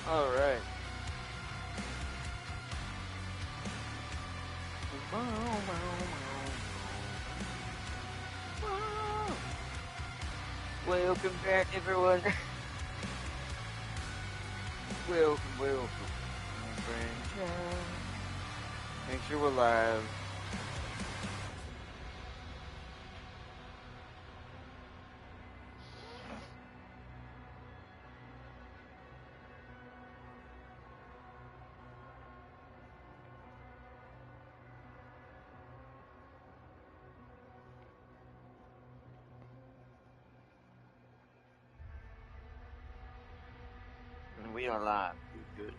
All right. Welcome back, everyone. welcome. My friend. Make sure we're live. And we are live. Good.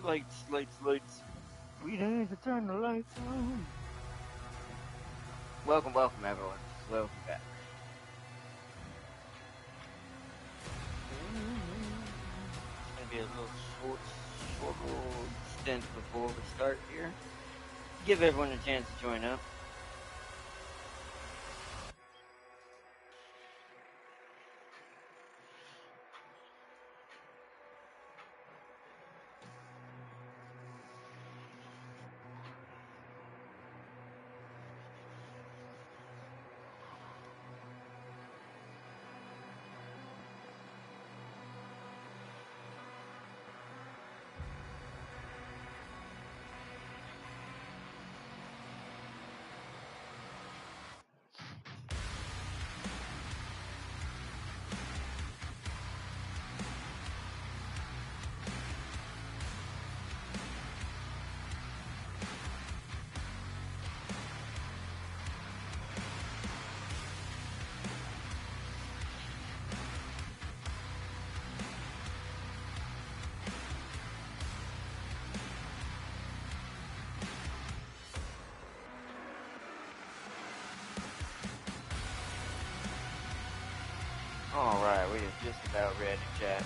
Lights. We need to turn the lights on. Welcome, everyone. Welcome back. It's gonna be a little short little stint before we start here. Give everyone a chance to join up. Alright, we are just about ready, chat.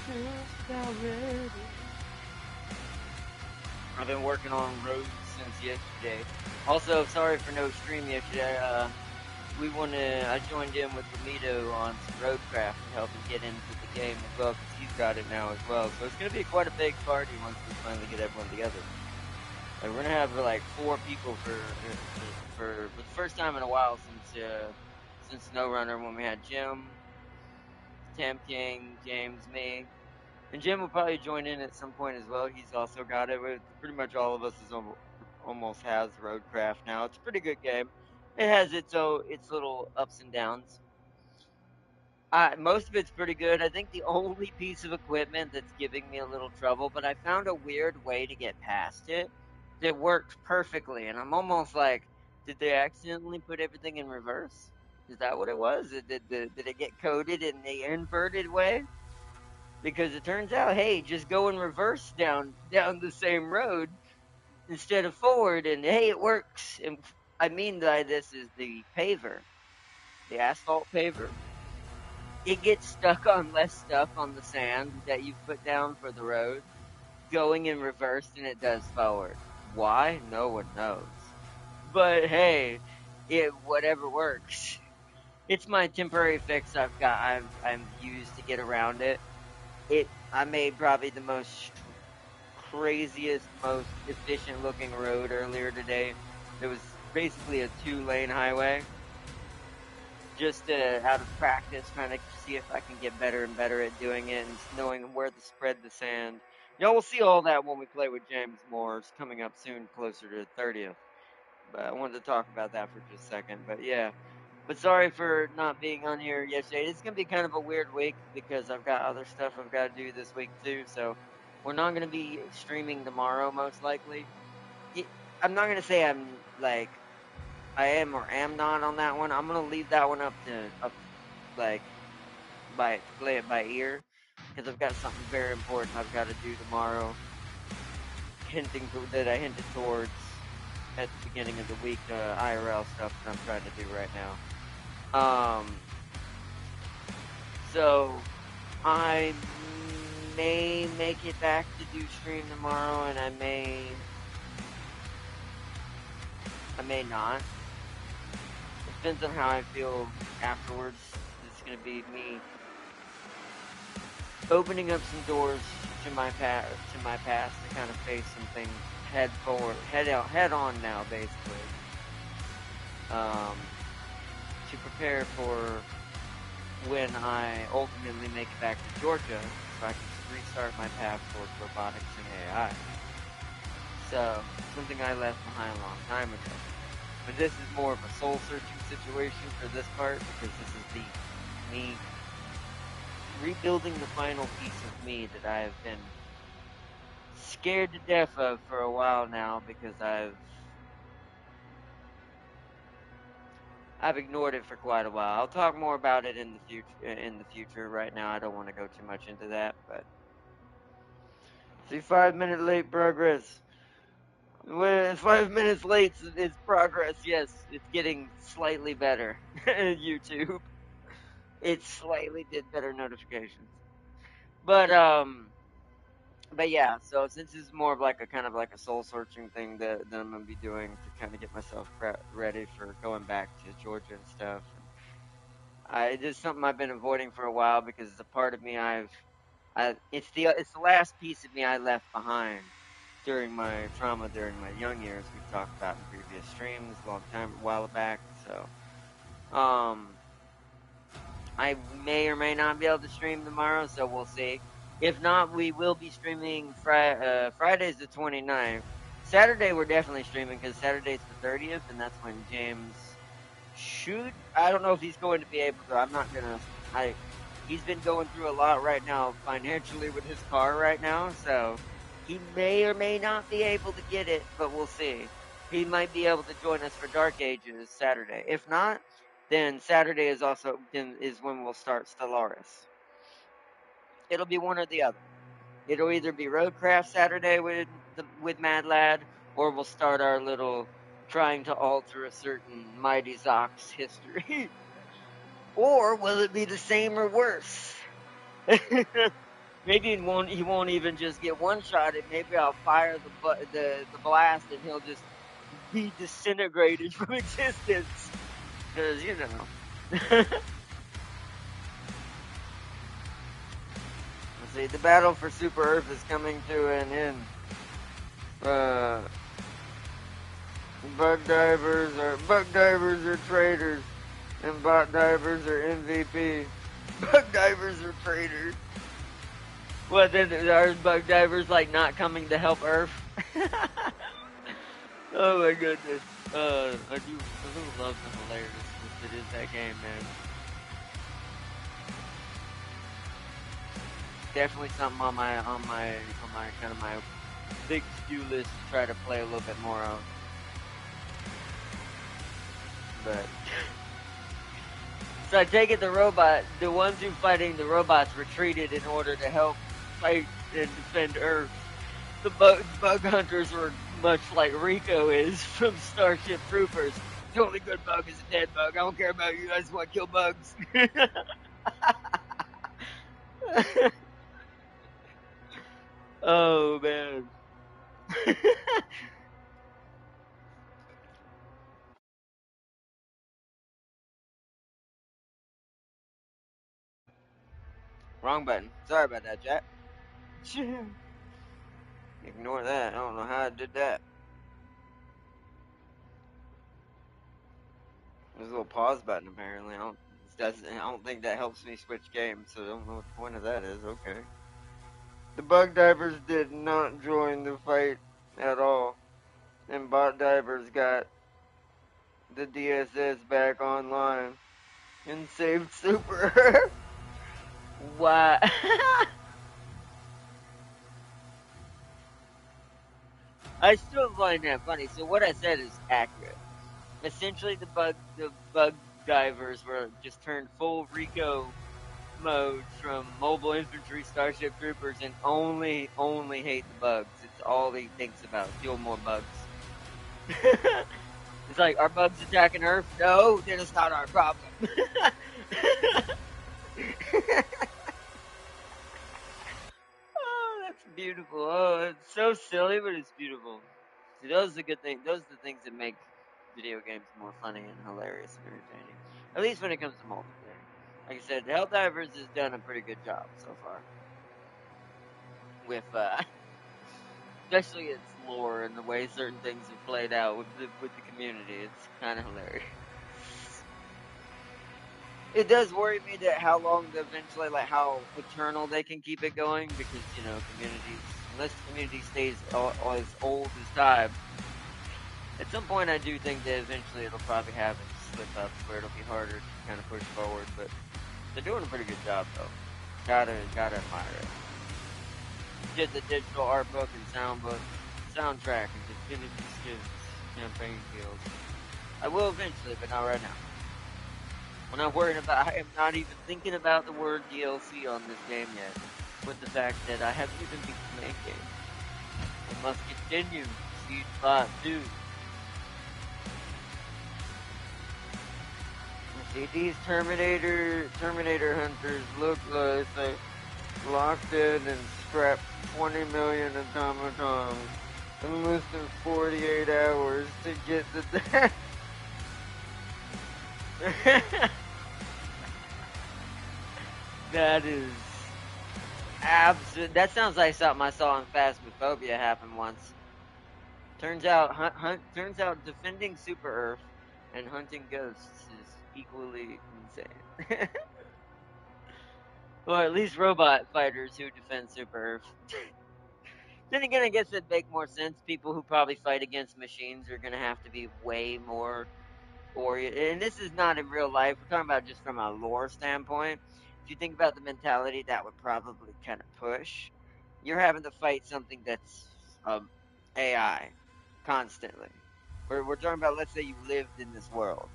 Just about ready. I've been working on roads since yesterday. Also, sorry for no stream yesterday. I joined in with Ramito on some roadcraft to help him get into the game as well, because he's got it now as well. So it's going to be quite a big party once we finally get everyone together. Like, we're going to have like 4 people for the first time in a while since SnowRunner, when we had Jim, Tam King, James, me. And Jim will probably join in at some point as well. He's also got it. Pretty much all of us is almost has roadcraft now. It's a pretty good game. It has its little ups and downs. Most of it's pretty good. I think the only piece of equipment that's giving me a little trouble, but I found a weird way to get past it that worked perfectly. And I'm almost like, did they accidentally put everything in reverse? Is that what it was? Did it get coded in the inverted way? Because it turns out, hey, just go in reverse down the same road instead of forward, and hey, it works. And I mean by this is the paver, the asphalt paver. It gets stuck on less stuff on the sand that you've put down for the road, going in reverse than it does forward. Why? No one knows. But hey, it whatever works. It's my temporary fix I'm used to get around it. I made probably the most craziest, most efficient looking road earlier today. It was basically a 2-lane highway. Just out of practice, trying to see if I can get better and better at doing it and knowing where to spread the sand. Y'all will see all that when we play with James more. It's coming up soon, closer to the 30th. But I wanted to talk about that for just a second. But yeah. But sorry for not being on here yesterday. It's gonna be kind of a weird week because I've got other stuff I've got to do this week too. So we're not gonna be streaming tomorrow, most likely. I'm not gonna say I'm like I am or am not on that one. I'm gonna leave that one up like by play it by ear because I've got something very important I've got to do tomorrow. That I hinted towards at the beginning of the week, IRL stuff that I'm trying to do right now. So I may make it back to do stream tomorrow, and I may not. It depends on how I feel afterwards. It's gonna be me opening up some doors to my past to kind of face some things head on now, basically. To prepare for when I ultimately make it back to Georgia, so I can restart my path towards robotics and AI. So, something I left behind a long time ago. But this is more of a soul-searching situation for this part, because this is me rebuilding the final piece of me that I have been scared to death of for a while now, because I've ignored it for quite a while. I'll talk more about it in the future. In the future, right now, I don't want to go too much into that. But see, 5 minute late progress. When 5 minutes late, it's progress. Yes, it's getting slightly better. YouTube, it slightly did better notifications. But yeah. So since this is more of like a kind of like a soul searching thing that I'm gonna be doing to kind of get myself ready for going back to Georgia and stuff. It is something I've been avoiding for a while because it's a part of me it's the last piece of me I left behind during my trauma during my young years. We've talked about in previous streams a while back. So, um, I may or may not be able to stream tomorrow, so we'll see. If not, we will be streaming Friday's the 29th. Saturday we're definitely streaming because Saturday's the 30th, and that's when James should. I don't know if he's going to be able to. I'm not gonna. He's been going through a lot right now financially with his car right now, so he may or may not be able to get it, but we'll see. He might be able to join us for Dark Ages Saturday. If not, then Saturday is when we'll start Stellaris. It'll be one or the other. It'll either be Roadcraft Saturday with Mad Lad, or we'll start our little trying to alter a certain Mighty Zox history. Or will it be the same or worse? Maybe he won't even just get one shot at. Maybe I'll fire the blast and he'll just be disintegrated from existence. Because Let's see, the battle for Super Earth is coming to an end. Bug divers are traitors, and bot divers are MVP. Bug divers are traitors. What then? Are bug divers like not coming to help Earth? Oh my goodness. I do love the hilariousness that is that game, man. Definitely something on my kind of my big to-do list to try to play a little bit more of. But so I take it the ones who fighting the robots retreated in order to help fight and defend Earth. The bug hunters were much like Rico is from Starship Troopers. The only good bug is a dead bug. I don't care about you. I just want to kill bugs. Oh man. Wrong button. Sorry about that, Jack. Ignore that. I don't know how I did that. There's a little pause button apparently. I don't think that helps me switch games, so I don't know what the point of that is. Okay. The bug divers did not join the fight at all, and bot divers got the DSS back online and saved Super. Why? I still find that funny. So what I said is accurate. essentially the bug divers were just turned full Rico mode from mobile infantry starship troopers and only hate the bugs. It's all he thinks about. Kill more bugs. It's like, are bugs attacking Earth? No, then it's not our problem. Oh, that's beautiful. Oh, it's so silly, but it's beautiful. See, those are the good things. Those are the things that make video games more funny and hilarious and entertaining. At least when it comes to multiplayer. Like I said, Helldivers has done a pretty good job so far with, especially its lore and the way certain things are played out with the community. It's kind of hilarious. It does worry me that how long eventually, like how eternal they can keep it going, because communities, unless the community stays as old as time, at some point I do think that eventually it'll probably have its slip ups where it'll be harder to kind of push forward. But they're doing a pretty good job though. Gotta admire it. Get the digital art book and soundtrack and definitive skins campaign deals. I will eventually, but not right now. I'm not worried about. I am not even thinking about the word DLC on this game yet. With the fact that I haven't even beat the main game. It must continue. Siege 5 2. See, these Terminator hunters look like they locked in and scrapped 20 million automatons in less than 48 hours to get the. That is absolute. That sounds like something I saw in Phasmophobia happen once. Turns out defending Super Earth and hunting ghosts is equally insane. Or at least robot fighters who defend Super Earth. Then again, I guess it'd make more sense. People who probably fight against machines are gonna have to be way more oriented. And this is not in real life. We're talking about just from a lore standpoint. If you think about the mentality that would probably kind of push, you're having to fight something that's AI constantly. We're talking about, let's say you lived in this world.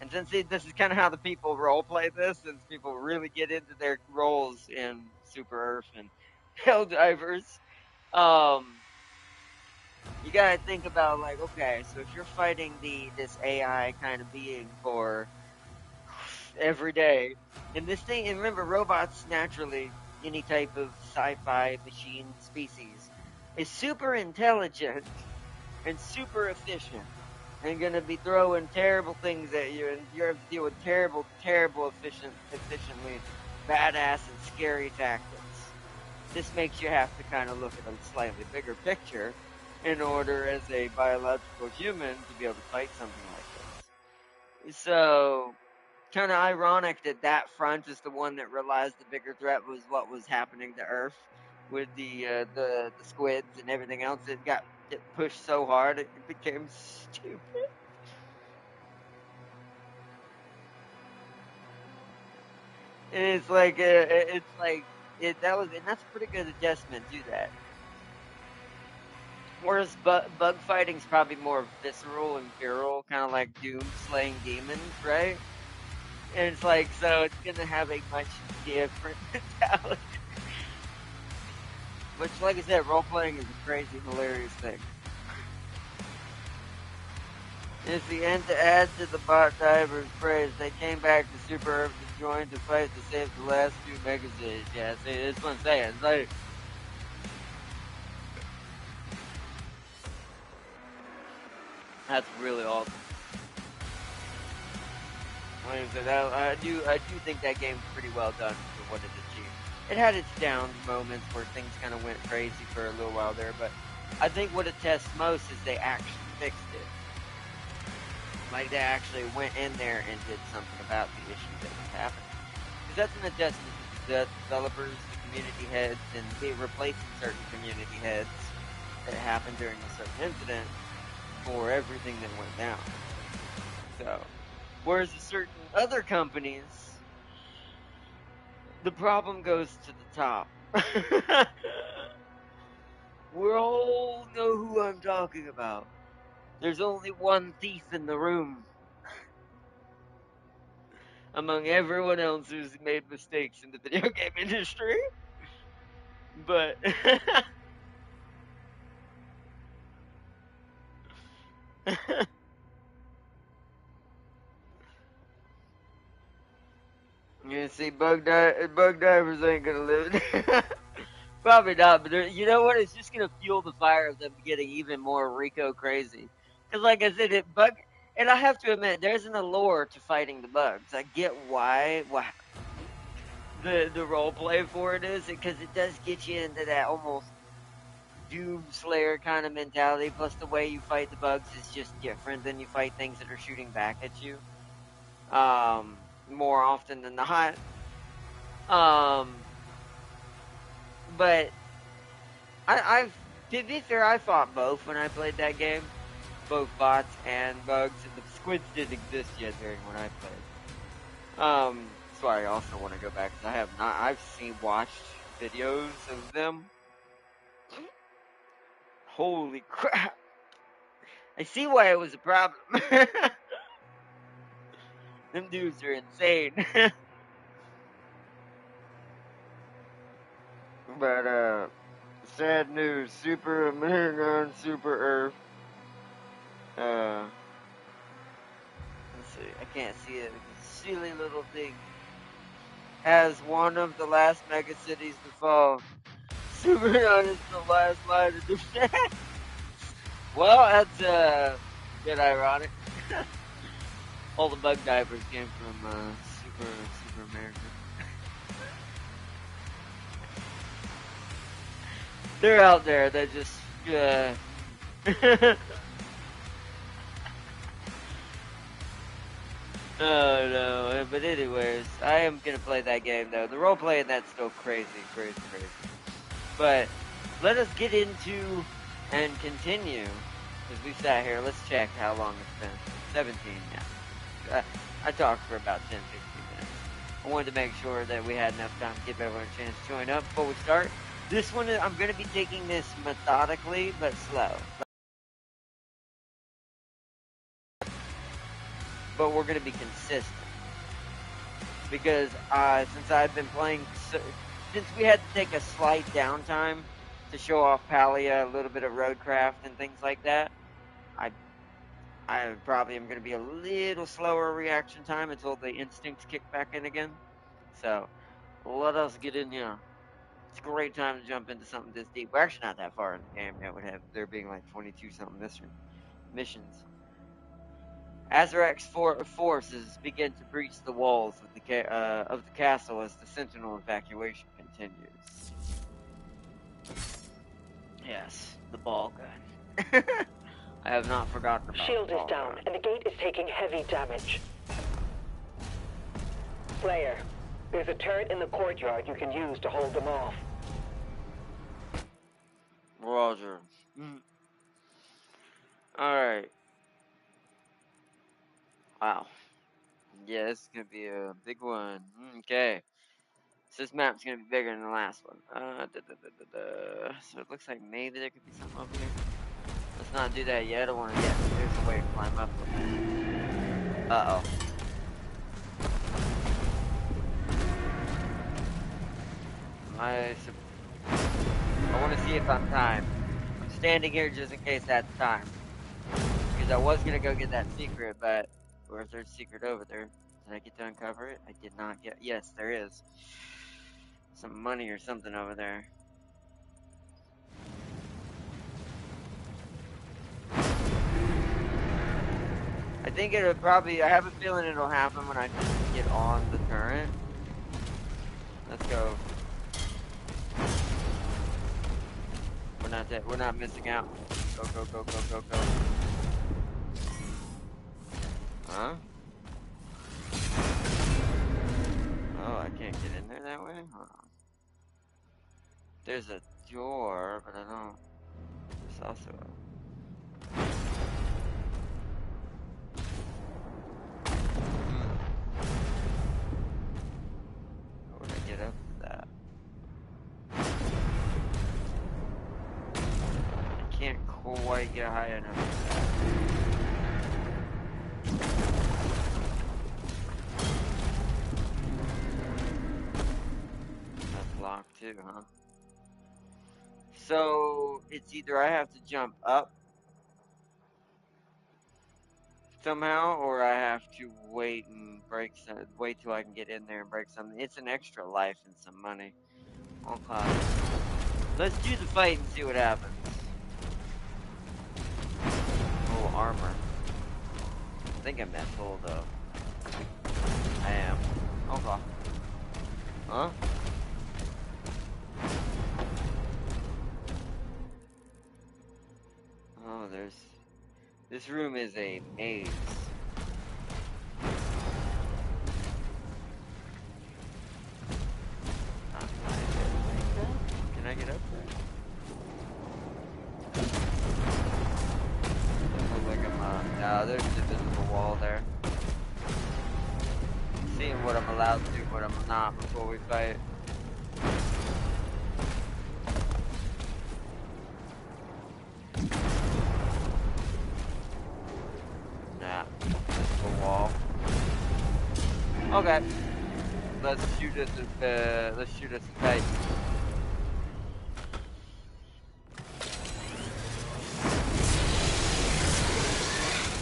And since this is kind of how the people role play this, since people really get into their roles in Super Earth and Helldivers, um, you gotta think about like, okay, so if you're fighting this AI kind of being for every day, and this thing, and remember, robots naturally, any type of sci-fi machine species, is super intelligent and super efficient, and gonna be throwing terrible things at you, and you have to deal with terrible, efficiently badass and scary tactics. This makes you have to kind of look at a slightly bigger picture in order, as a biological human, to be able to fight something like this. So, kind of ironic that that front is the one that realized the bigger threat was what was happening to Earth with the squids and everything else. It pushed so hard it became stupid. And it's like that was, and that's a pretty good adjustment to that. Whereas bug fighting's probably more visceral and feral, kind of like Doom slaying demons, right? And it's like, so it's gonna have a much different mentality. Which, like I said, role playing is a crazy, hilarious thing. And it's the end to add to the bot divers' praise. They came back to Super Earth to join to fight to save the last two Megazids. Yeah, see, that's what I'm saying. It's like, that's really awesome. Like I said, I do think that game's pretty well done for what it achieved. It had its down moments where things kind of went crazy for a little while there, but I think what it tests most is they actually fixed it. Like they actually went in there and did something about the issue that was happening. Because that's an adjustment to the developers, the community heads, and they replacing certain community heads that happened during a certain incident for everything that went down. So, whereas the certain other companies, the problem goes to the top. We all know who I'm talking about. There's only one thief in the room among everyone else who's made mistakes in the video game industry. But you see, bug divers ain't gonna live. Probably not, but you know what? It's just gonna fuel the fire of them getting even more Rico crazy. Because, like I said, and I have to admit, there's an allure to fighting the bugs. I get why the role play for it is, because it does get you into that almost Doom Slayer kind of mentality. Plus, the way you fight the bugs is just different than you fight things that are shooting back at you. More often than not. But I've to be fair, I fought both when I played that game, both bots and bugs. And the squids didn't exist yet during when I played. So I also want to go back because I have not. I've watched videos of them. Holy crap! I see why it was a problem. Them dudes are insane. But sad news: Super American Super Earth. Let's see. I can't see it. It's a silly little thing. Has one of the last mega cities to fall. Superman is the last line of defense. Well, that's a bit ironic. All the bug divers came from Super America. They're out there. They're just. Oh no, but anyways, I am gonna play that game though. The role playing that's still crazy. But let us get into and continue, because we sat here. Let's check how long it's been. 17, yeah. I talked for about 10, 15 minutes. I wanted to make sure that we had enough time to give everyone a chance to join up before we start. This one, I'm gonna be taking this methodically but slow. But we're going to be consistent. Because since I've been playing, since we had to take a slight downtime to show off Palia, a little bit of roadcraft and things like that, I probably am going to be a little slower reaction time until the instincts kick back in again. So let us get in here. It's a great time to jump into something this deep. We're actually not that far in the game yet. Would have there being like 22 something missions. Azarak's forces begin to breach the walls of the castle as the Sentinel evacuation continues. Yes, the ball gun. I have not forgotten about Shield the ball is down, gun. and the gate is taking heavy damage. Slayer, there's a turret in the courtyard you can use to hold them off. Roger. Alright. Wow. Yeah, this is gonna be a big one. Okay. So this map's gonna be bigger than the last one. So it looks like maybe there could be something over here. Let's not do that yet. I don't want to get. There's a way to climb up. Uh-oh. I want to see if I'm timed. I'm standing here just in case that's time. Because I was going to go get that secret, but... Or is there a secret over there? Did I get to uncover it? I did not get... Yes, there is. Some money or something over there. I think it'll probably... I have a feeling it'll happen when I just get on the turret. Let's go. We're not missing out. Go. Huh? Oh, I can't get in there that way? Hold on. There's a door, but I don't... There's also a... How would I get up to that? I can't quite get high enough for that. too, huh? So it's either I have to jump up somehow, or I have to wait and wait till I can get in there and break something. It's an extra life and some money. Okay. Let's do the fight and see what happens. Oh, armor. I think I'm at full though. I am. Okay. Huh? Oh, this room is a maze. Can I get up there? Doesn't look like I'm, no, there's an invisible wall there. Seeing what I'm allowed to do, what I'm not before we fight. Nah, invisible wall. Okay, let's shoot at the kite.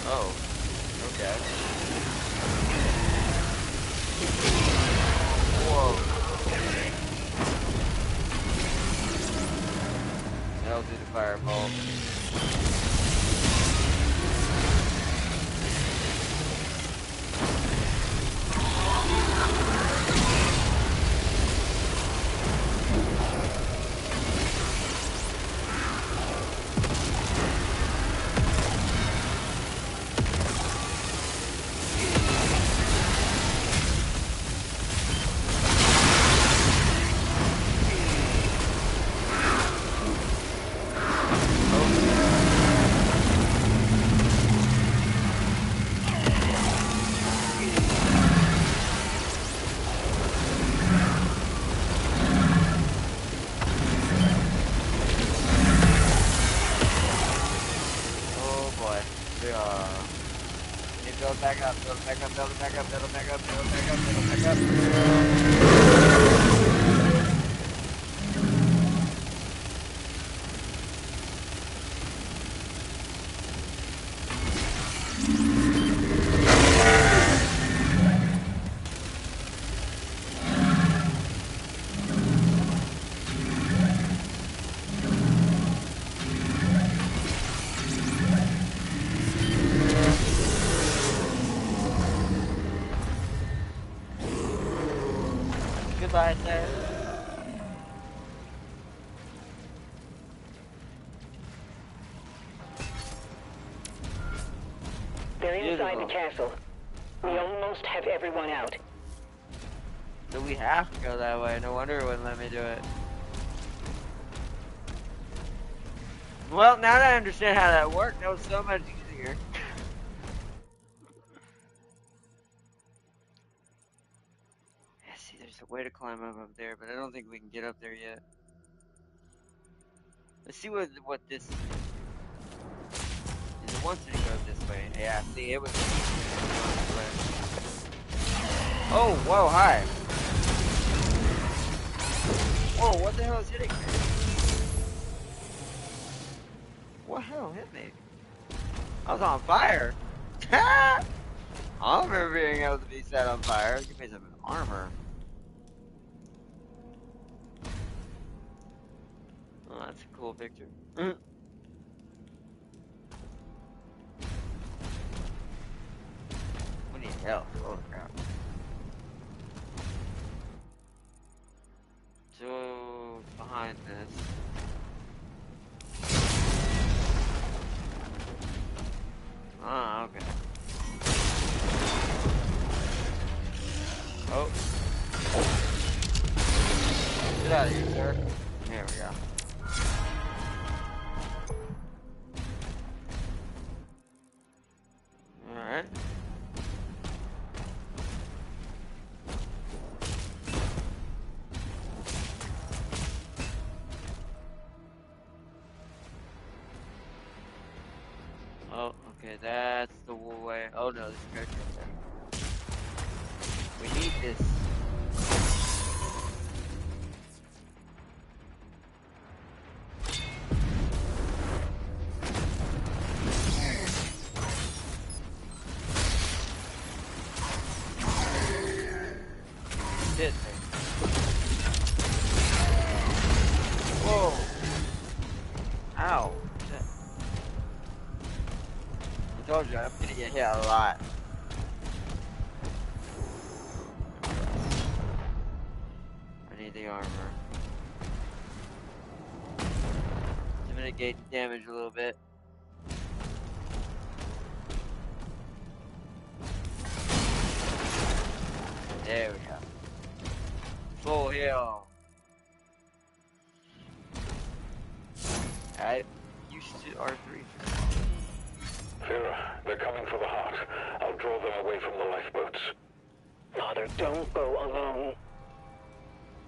Oh, okay. Whoa. That'll do the fireball. Build back up, build back up, build back up, build back up, build back up, build back up. Goodbye, sir. They're inside the castle. We almost have everyone out. So we have to go that way. No wonder it wouldn't let me do it. Well, now that I understand how that worked, that was so much easier. Yeah, see, there's a way to climb up there, but I don't think we can get up there yet. Let's see what this is. It wants me to go this way. Yeah, see, it was going this way. Oh, whoa, hi. Whoa, what the hell is hitting me? What the hell hit me? I was on fire. I don't remember being able to be set on fire. Give me some armor. Oh, that's a cool picture. We need help. Holy crap. So, behind this. Ah, okay. Oh. Get out of here, sir. There we go. Alright. Oh, okay, that's the way. Oh no, this character there. We need this. hit me. Whoa. Ow. I told you, I'm gonna get hit a lot. I need the armor. To mitigate the damage a little bit. There we go. Full heal. I used to R3. Vera, they're coming for the heart. I'll draw them away from the lifeboats. Father, don't go alone.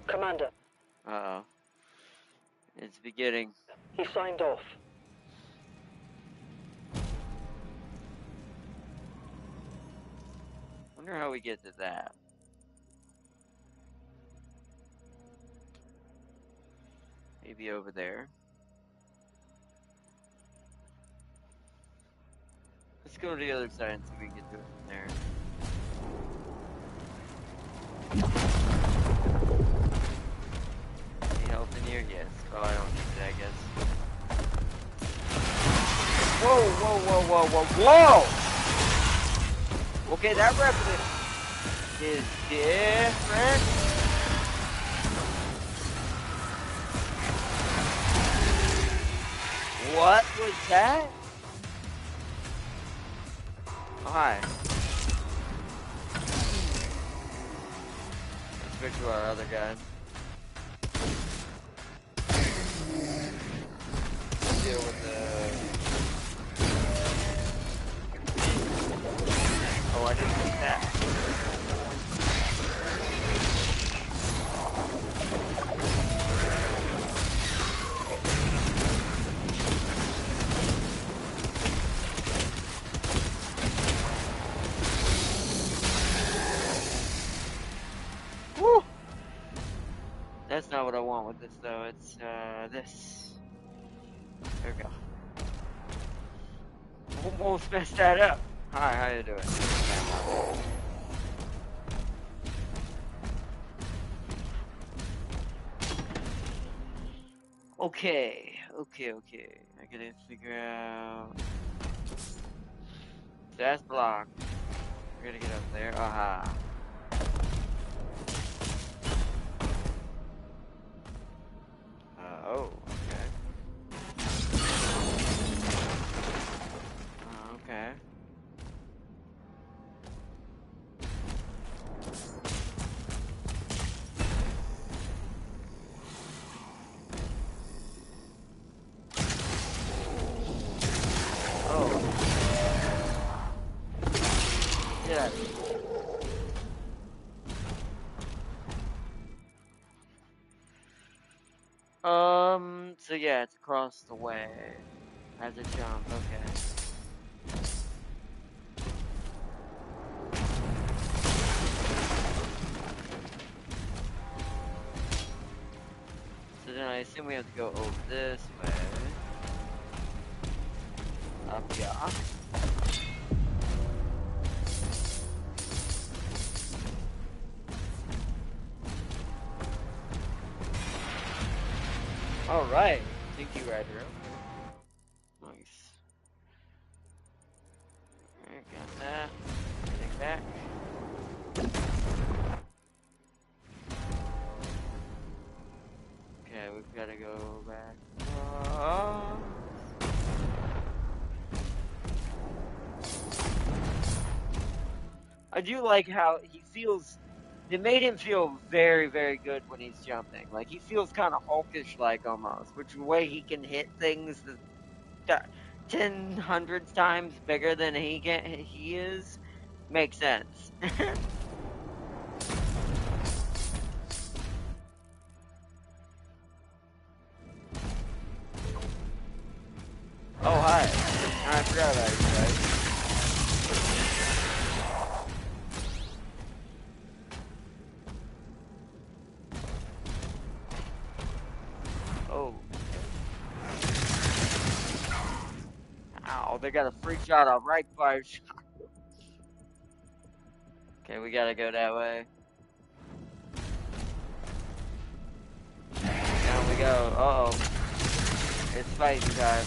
Commander. Uh-oh. It's beginning. He signed off. Wonder how we get to that. Maybe over there. Let's go to the other side and see if we can get to it from there. Any help in here? Yes. Oh, I don't need that, I guess. Whoa, whoa, whoa, whoa, whoa, whoa! Okay, that weapon is different. What was that? Oh, hi. Let's switch to our other gun. Deal with the... Oh, I didn't see that. Woo! That's not what I want with this, though. It's, this. There we go. Almost messed that up. Hi, how you doing? Okay. I gotta figure out... That's blocked. We're gonna get up there. Aha. Oh, okay. Okay. Oh. Get out of here. So yeah, it's across the way. I have to jump, okay. So then I assume we have to go over this way. Up here. Alright. Thank you, Rider. Nice. Alright, got that. Take back. Okay, we've got to go back. I do like how he feels. They made him feel very, very good when he's jumping. Like, he feels kind of Hulkish-like almost, which way he can hit things that 10 hundreds times bigger than he is, makes sense. Oh, hi. I forgot about you guys. Oh. Ow, they got a free shot off right fire shot. Okay, we gotta go that way. we go. Uh-oh. It's fighting time.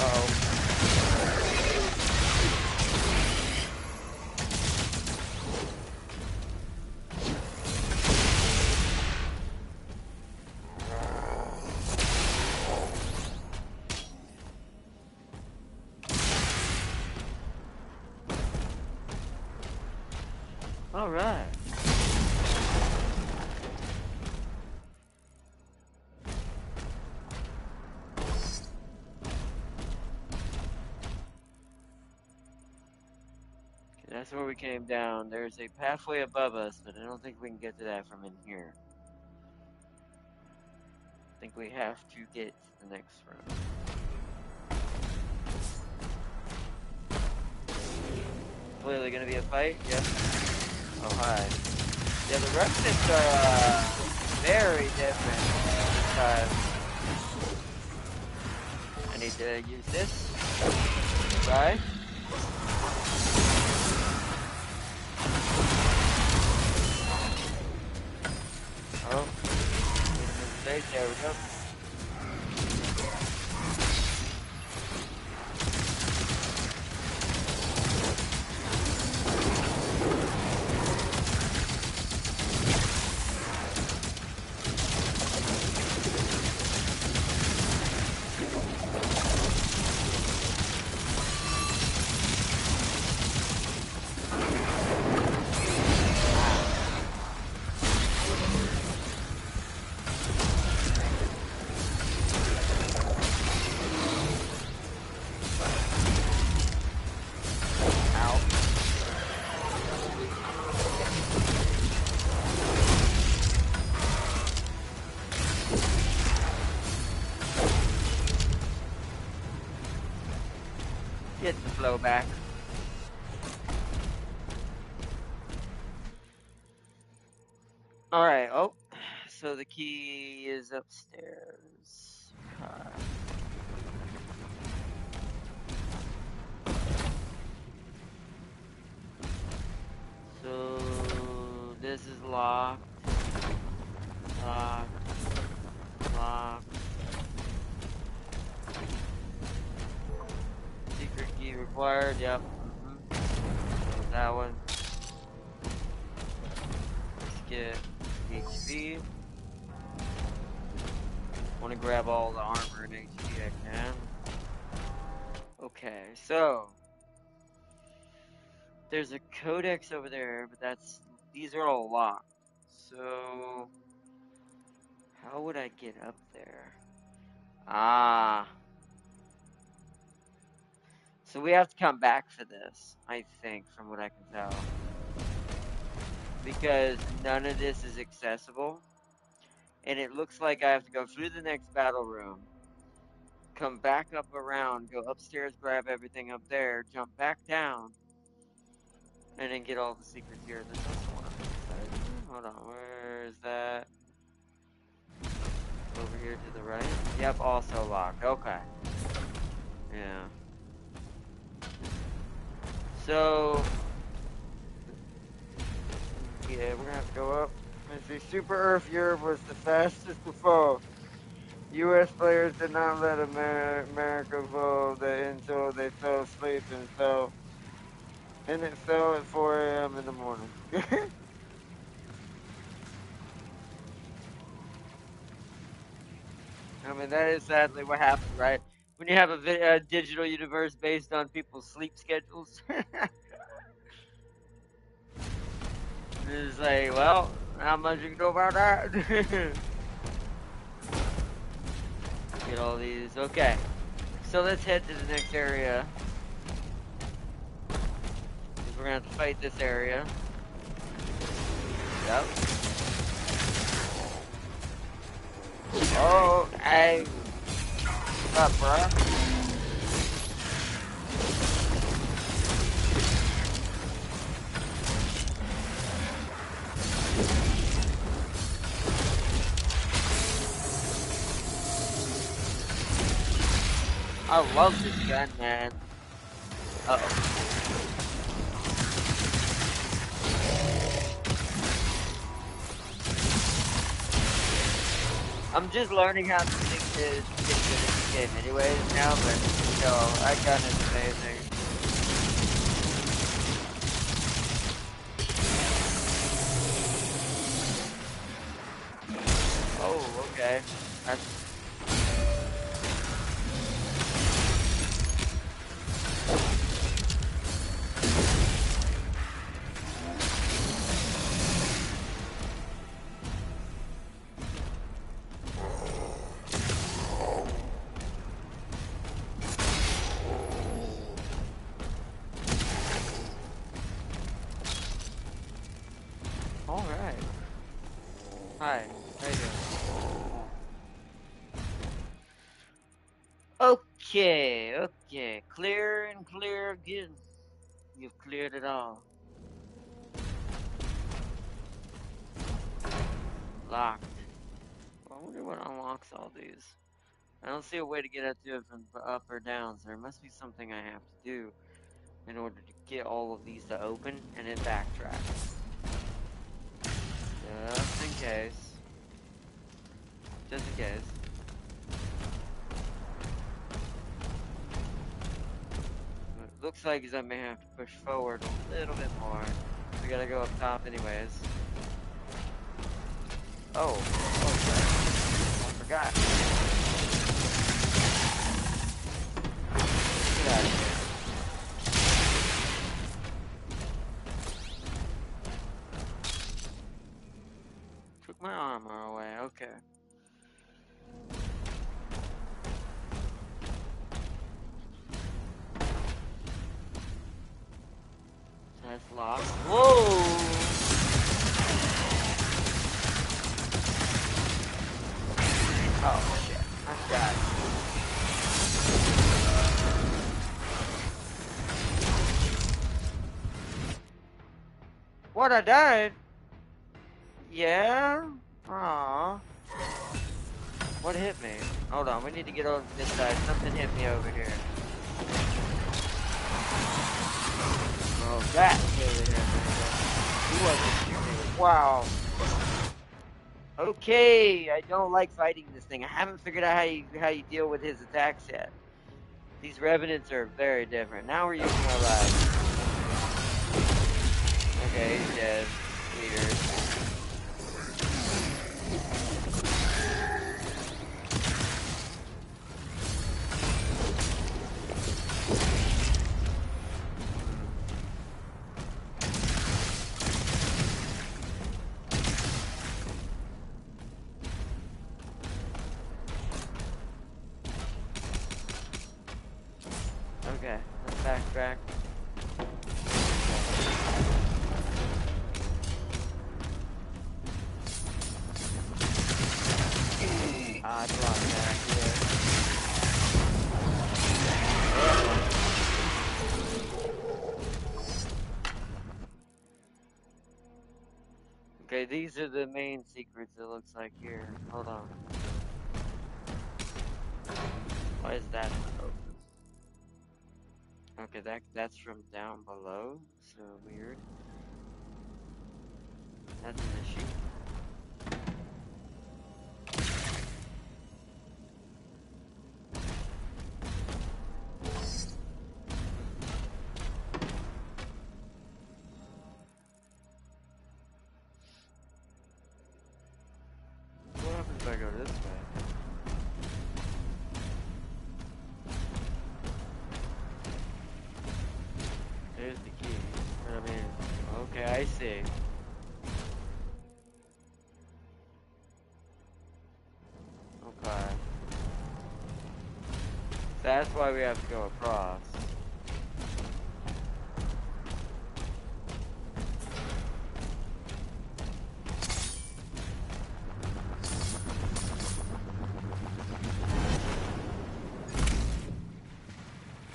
Uh-oh. All right. That's where we came down. There's a pathway above us, but I don't think we can get to that from in here. I think we have to get to the next room. Clearly gonna be a fight, yeah. Oh, hi. Yeah, the residents are, very different this time. I need to use this. Right? Oh. There we go. Get the flow back. Alright, oh. So the key is upstairs. So this is locked. Locked. Locked. Secret key required, yep. That one. Let's get HP. Want to grab all the armor and HP I can. Okay, so there's a codex over there, but these are all locked. So how would I get up there? Ah. So we have to come back for this, I think, from what I can tell. Because none of this is accessible. And it looks like I have to go through the next battle room, come back up around, go upstairs, grab everything up there, jump back down, and then get all the secrets here. There's also one on this side. Hold on, where is that? Over here to the right? Yep, also locked. Okay. Yeah. So, yeah, we're gonna have to go up. Let's see, Super Earth Europe was the fastest to fall. U.S. players did not let America fall until they fell asleep and it fell at 4 a.m. in the morning. I mean, that is sadly what happens, right? When you have a digital universe based on people's sleep schedules. It's like, well, how much you can do about that? Get all these. Okay. So let's head to the next area. Because we're going to have to fight this area. Yep. Oh, hey. What's up, bruh? I love this gun, man. Uh-oh. I'm just learning how to get good at this game anyways now, but yo, that gun is amazing. Oh, okay. That's alright. Hi, how you doing? Okay. Clear and clear again. You've cleared it all. Locked. Well, I wonder what unlocks all these. I don't see a way to get up to it from up or down, so there must be something I have to do in order to get all of these to open, and it backtracks. Just in case. Just in case. It looks like I may have to push forward a little bit more. We gotta go up top anyways. Oh, sorry. I forgot. Get out of here. Took my armor away, okay. That's locked. Whoa! Oh shit, I forgot. What, I died? Yeah? Aww. What hit me? Hold on, we need to get over this side. Something hit me over here. Oh, that really hit me. He wasn't shooting. Wow. Okay, I don't like fighting this thing. I haven't figured out how you deal with his attacks yet. These revenants are very different. Now we're using our lives. Okay, he's dead. Weird. Okay, let's backtrack. I blocked back here. Okay, these are the main secrets it looks like here. Hold on. Why is that not open? Okay, that's from down below, so weird. That's an issue. What happens if I go this way? There's the key. I mean, okay, I see. Okay. That's why we have to go across.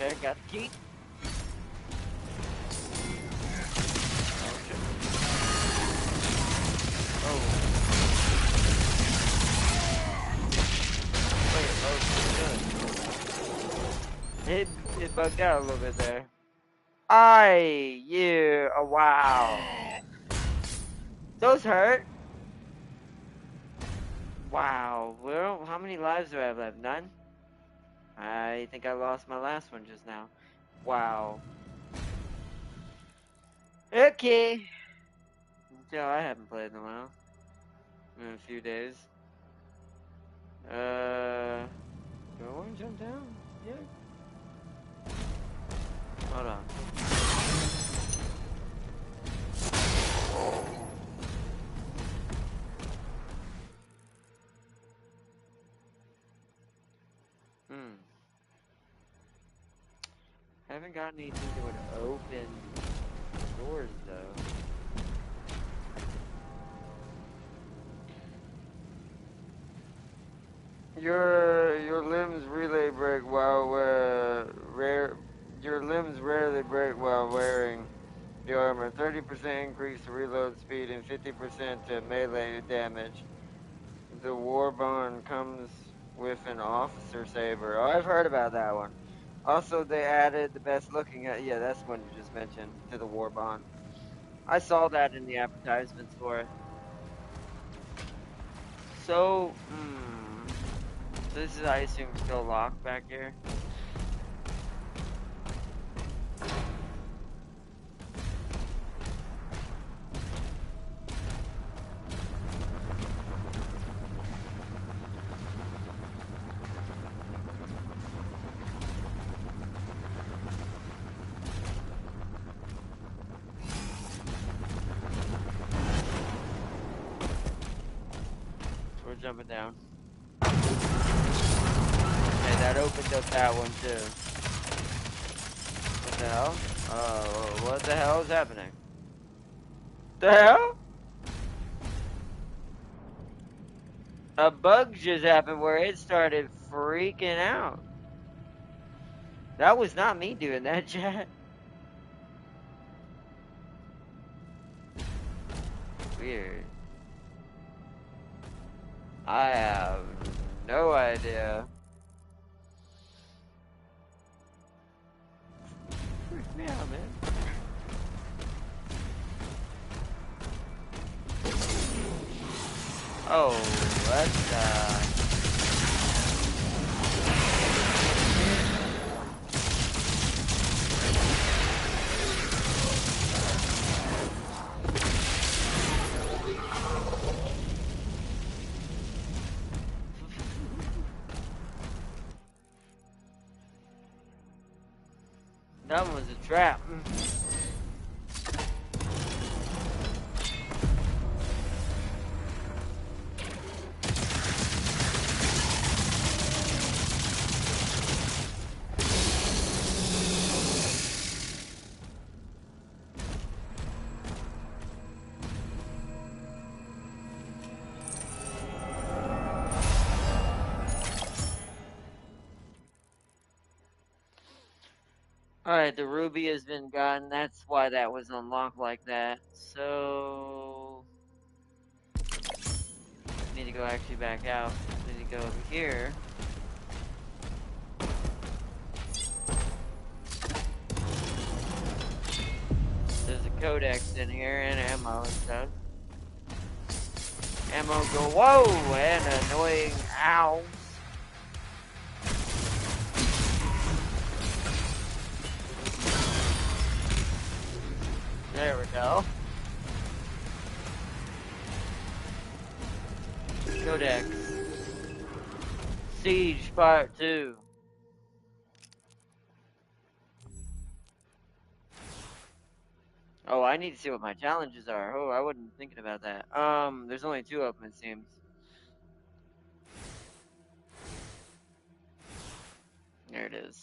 Okay, got the key. Oh. It bugged out a little bit there. Oh wow. Those hurt. Wow. Well, how many lives do I have left? None? I think I lost my last one just now. Wow. Okay. Yeah, I haven't played in a while. In a few days. Do I want to jump down? Yeah. Hold on. Haven't gotten anything that would open doors though. Your limbs really break while rare. Your limbs rarely break while wearing the armor. 30% increase to reload speed and 50% to melee damage. The war bond comes with an officer saber. Oh, I've heard about that one. Also, they added the best looking. Yeah, that's one you just mentioned to the war bond. I saw that in the advertisements for it. So, so this is, I assume, still locked back here. We're jumping down. Okay, that opened up that one too. What the hell? What the hell is happening? The hell? A bug just happened where it started freaking out. That was not me doing that, chat. Weird. I have no idea. Freak me out, man. Oh, that's that one was a trap. Alright, the ruby has been gotten. That's why that was unlocked like that. So, need to go actually back out. Need to go over here. There's a codex in here and ammo and stuff. Ammo go, whoa, and annoying owls. There we go. Codex. Siege Part 2. Oh, I need to see what my challenges are. Oh, I wasn't thinking about that. There's only 2 of them, it seems. There it is.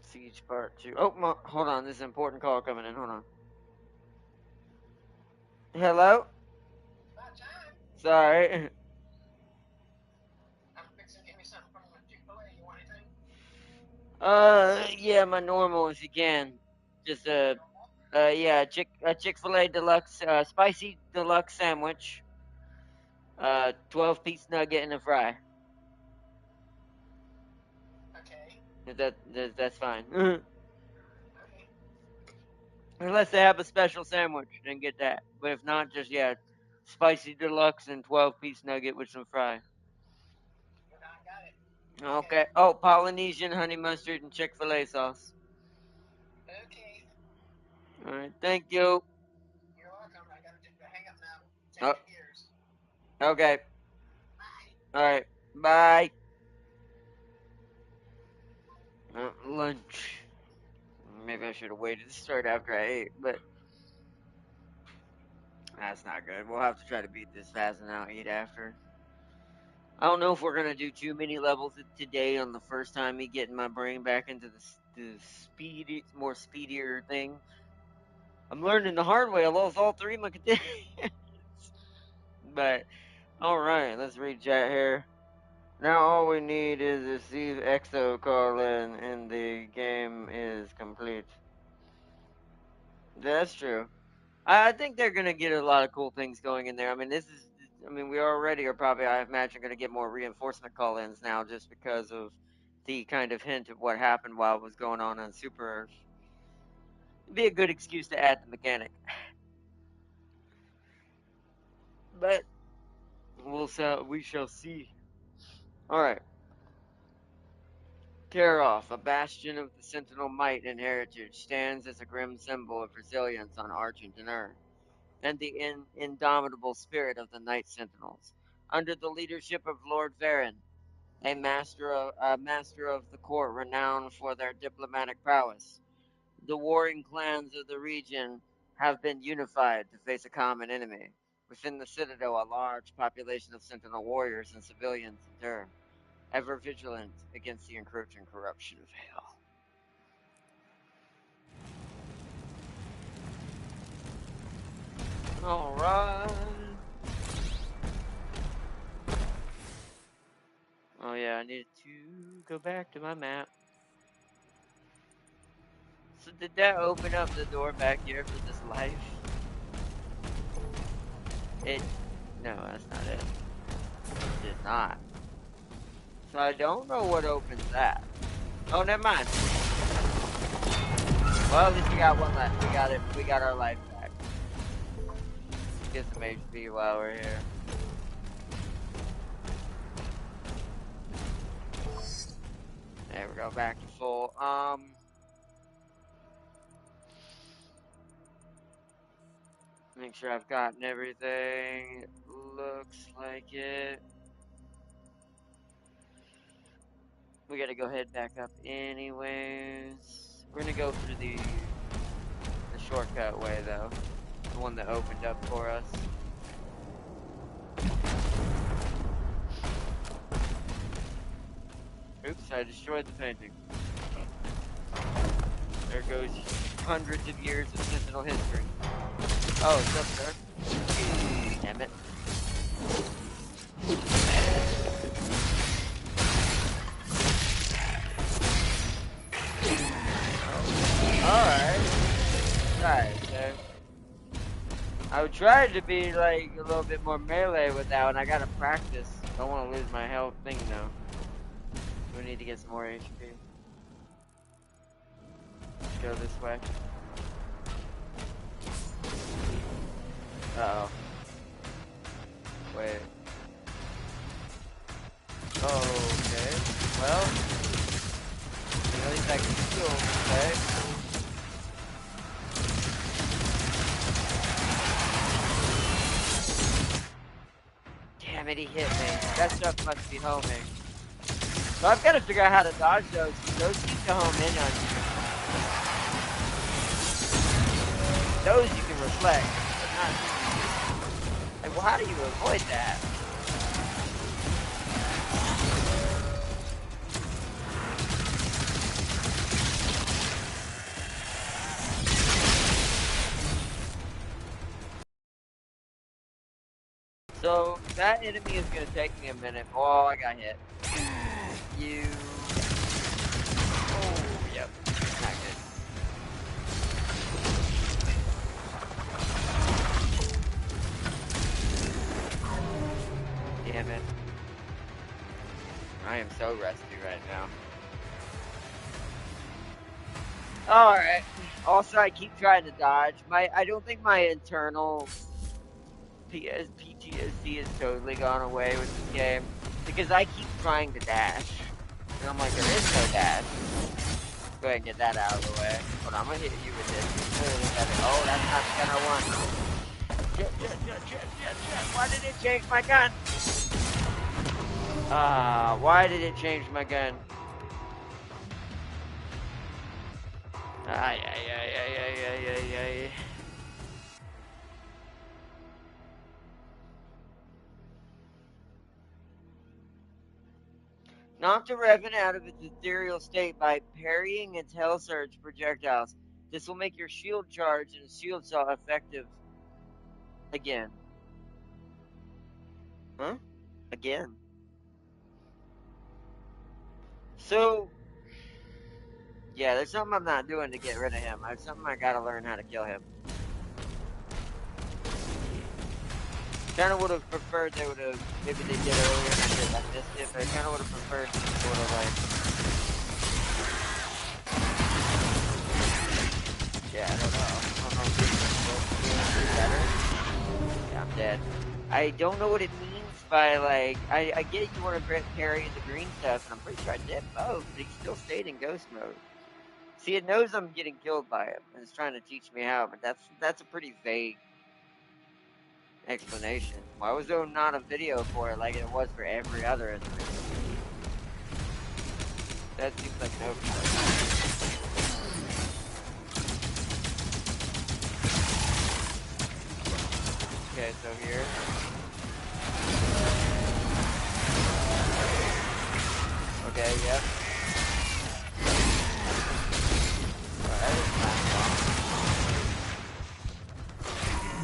Siege Part 2. Oh, hold on. There's an important call coming in. Hold on. Hello? Sorry. I'm fixing to get me something from Chick-fil-A. You want anything? Yeah, my normal if you can. Just yeah, Chick-fil-A deluxe, spicy deluxe sandwich. 12-piece nugget and a fry. Okay. That's fine. Okay. Unless they have a special sandwich, then get that. But if not, just yeah, spicy deluxe and 12-piece nugget with some fry. Well, I got it. Okay. Oh, Polynesian honey mustard and Chick-fil-A sauce. Okay. All right. Thank you. You're welcome. I gotta hang up now. Oh, Changing gears. okay. Bye. All right. Bye. Lunch. Maybe I should have waited to start after I ate, but that's not good. We'll have to try to beat this fast and I'll eat after. I don't know if we're gonna do too many levels today on the first time me getting my brain back into the speedy, more speedier thing. I'm learning the hard way. I lost all three of my containers. But all right, let's read chat here. Now all we need is to see Exo call in, and the game is complete. That's true. I think they're gonna get a lot of cool things going in there. I mean, this is. I mean, we already are probably, I imagine, gonna get more reinforcement call-ins now, just because of the kind of hint of what happened while it was going on Super Earth. It'd be a good excuse to add the mechanic. But we shall see. All right. Karoff, a bastion of the Sentinel might and heritage, stands as a grim symbol of resilience on Argent and Earth, and the indomitable spirit of the Night Sentinels. Under the leadership of Lord Varen, a master of the court renowned for their diplomatic prowess, the warring clans of the region have been unified to face a common enemy. Within the citadel, a large population of Sentinel warriors and civilians endure, ever vigilant against the encroaching corruption of hell. Alright. Oh yeah, I needed to go back to my map. So did that open up the door back here for this life? No, that's not it. It did not. So I don't know what opens that. Oh, never mind. Well, at least we got one left. We got it. We got our life back. Get some HP while we're here. There we go. Back to full. Make sure I've gotten everything. It looks like it. We gotta go head back up anyways. We're gonna go through the shortcut way though. The one that opened up for us. Oops, I destroyed the painting. There goes hundreds of years of Sentinel history. Oh, it's up there. Damn it. Alright. Nice, okay. I tried to be like a little bit more melee with that one. I gotta practice. I don't want to lose my health thing though. We need to get some more HP. Let's go this way. Uh-oh. Wait. Okay. Well, at least I can still okay. Damn it, he hit me. That stuff must be homing. So I've got to figure out how to dodge those. Those seem to home in on you. Those you can reflect, but not. Like, well, how do you avoid that? So that enemy is gonna take me a minute. Oh, I got hit. You. Oh, yep. Not good. Damn it. I am so rusty right now. Alright. Also, I keep trying to dodge. I don't think my internal PTSD has totally gone away with this game. Because I keep trying to dash. And I'm like, there is no dash. Go ahead and get that out of the way. Hold on, I'm gonna hit you with this. It's clearly better. Oh, that's not the gun I want. Shit. Why did it change my gun? Why did it change my gun? Ay. Knock the Revenant out of its ethereal state by parrying its Hell Surge projectiles. This will make your shield charge and shield saw effective again. Huh? Again. So, yeah, there's something I'm not doing to get rid of him. There's something I gotta learn how to kill him. Kind of would have preferred they would have, maybe they did earlier and I missed it, but I kind of would have preferred sort of like, yeah, I don't know if this is supposed to be better. Yeah, I'm dead. I don't know what it means by like, I get you want to parry the green stuff, and I'm pretty sure I did both, but he still stayed in ghost mode. See, it knows I'm getting killed by him, and it's trying to teach me how, but that's a pretty vague explanation. Why was there not a video for it like it was for every other enemy? That seems like an oversight. Okay, so here. Okay, yep.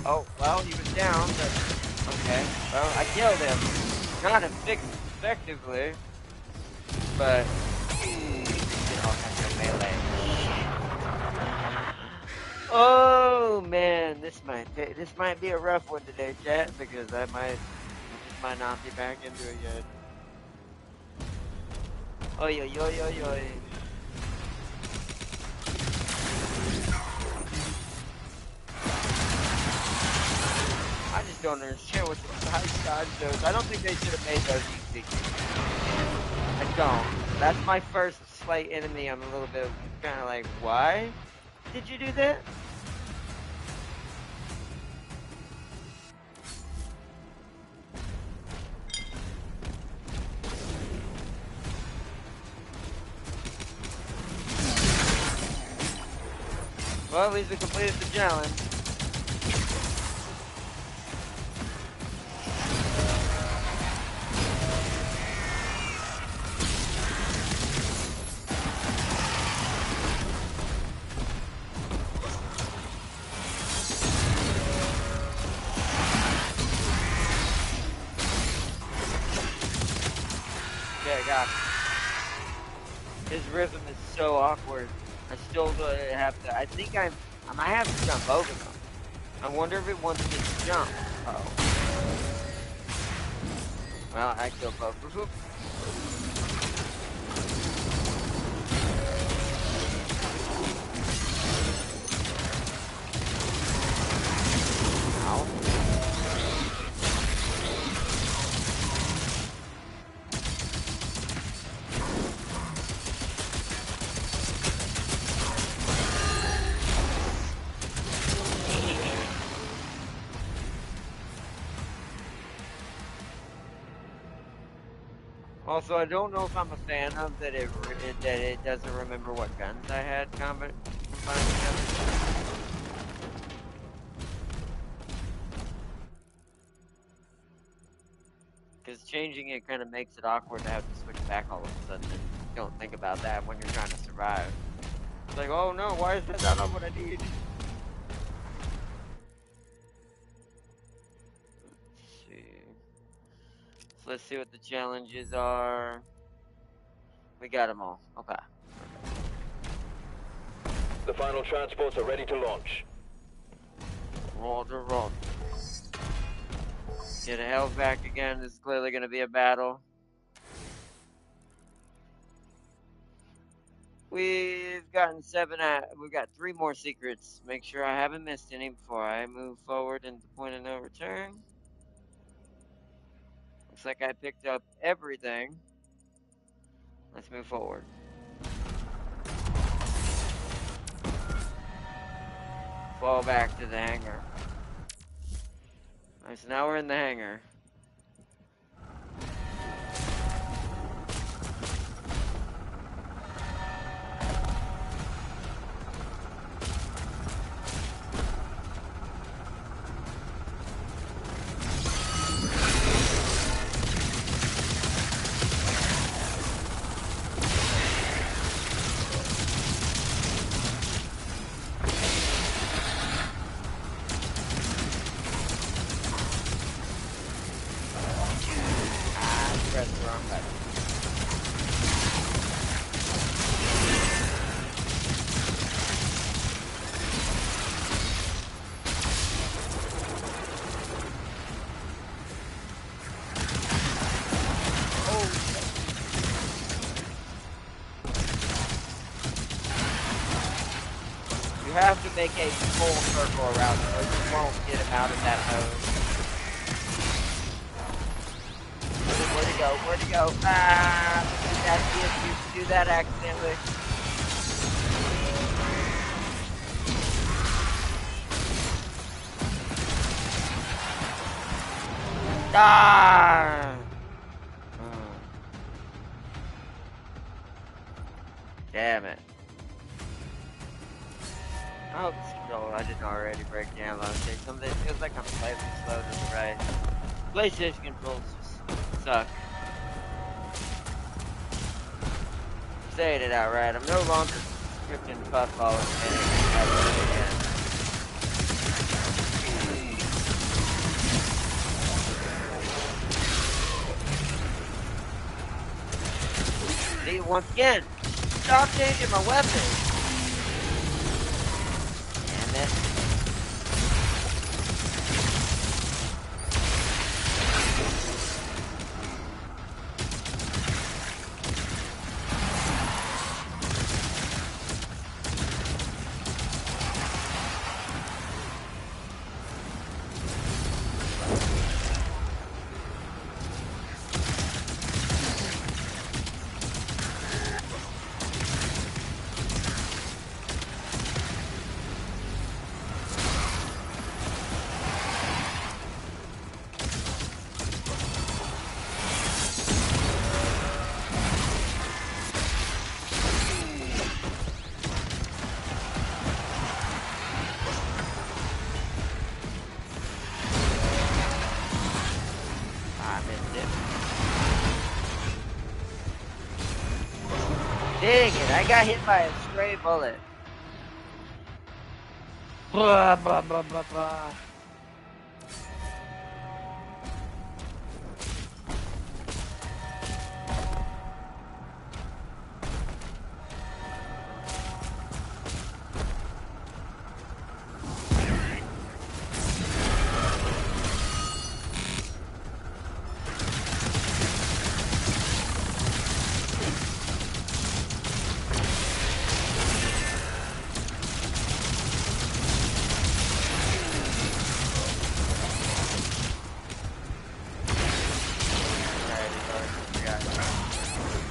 Oh, well, he was down, but okay. Well, I killed him. Not effectively, but melee. Oh man, this might be a rough one today, chat, because I might not be back into it yet. Oi. I just don't understand what the high dodge those. I don't think they should have made those easy. I don't. That's my first slight enemy. I'm a little bit kind of like, why did you do that? Well, at least we completed the challenge. Okay, I got it. His rhythm is so awkward. I still have to. I think I might have to jump over them. I wonder if it wants me to jump. Oh. Well, I killed both of them. Ow. Also, I don't know if I'm a fan of that it doesn't remember what guns I had combined together. Because changing it kind of makes it awkward to have to switch back all of a sudden, and you don't think about that when you're trying to survive. It's like, oh no, why is that not what I need? Let's see what the challenges are. We got them all. Okay. The final transports are ready to launch. Roger. Get a health back again. This is clearly going to be a battle. We've got 3 more secrets. Make sure I haven't missed any before I move forward into the point of no return. Looks like I picked up everything. Let's move forward. Fall back to the hangar. Alright, so now we're in the hangar. Press the wrong button. You have to make a full circle around him, or you won't get him out of that mode. Where'd he go? Where'd he go? You do that accidentally. Ah! Damn it. Oh, this controller, I didn't already break down. Okay, something feels like I'm slightly slow to the right. PlayStation controls just suck. I'm saying it outright. I'm no longer scripting puffball and again. See, once again, stop changing my weapon. Damn it. Dang it, I got hit by a stray bullet. Blah, blah, blah, blah, blah.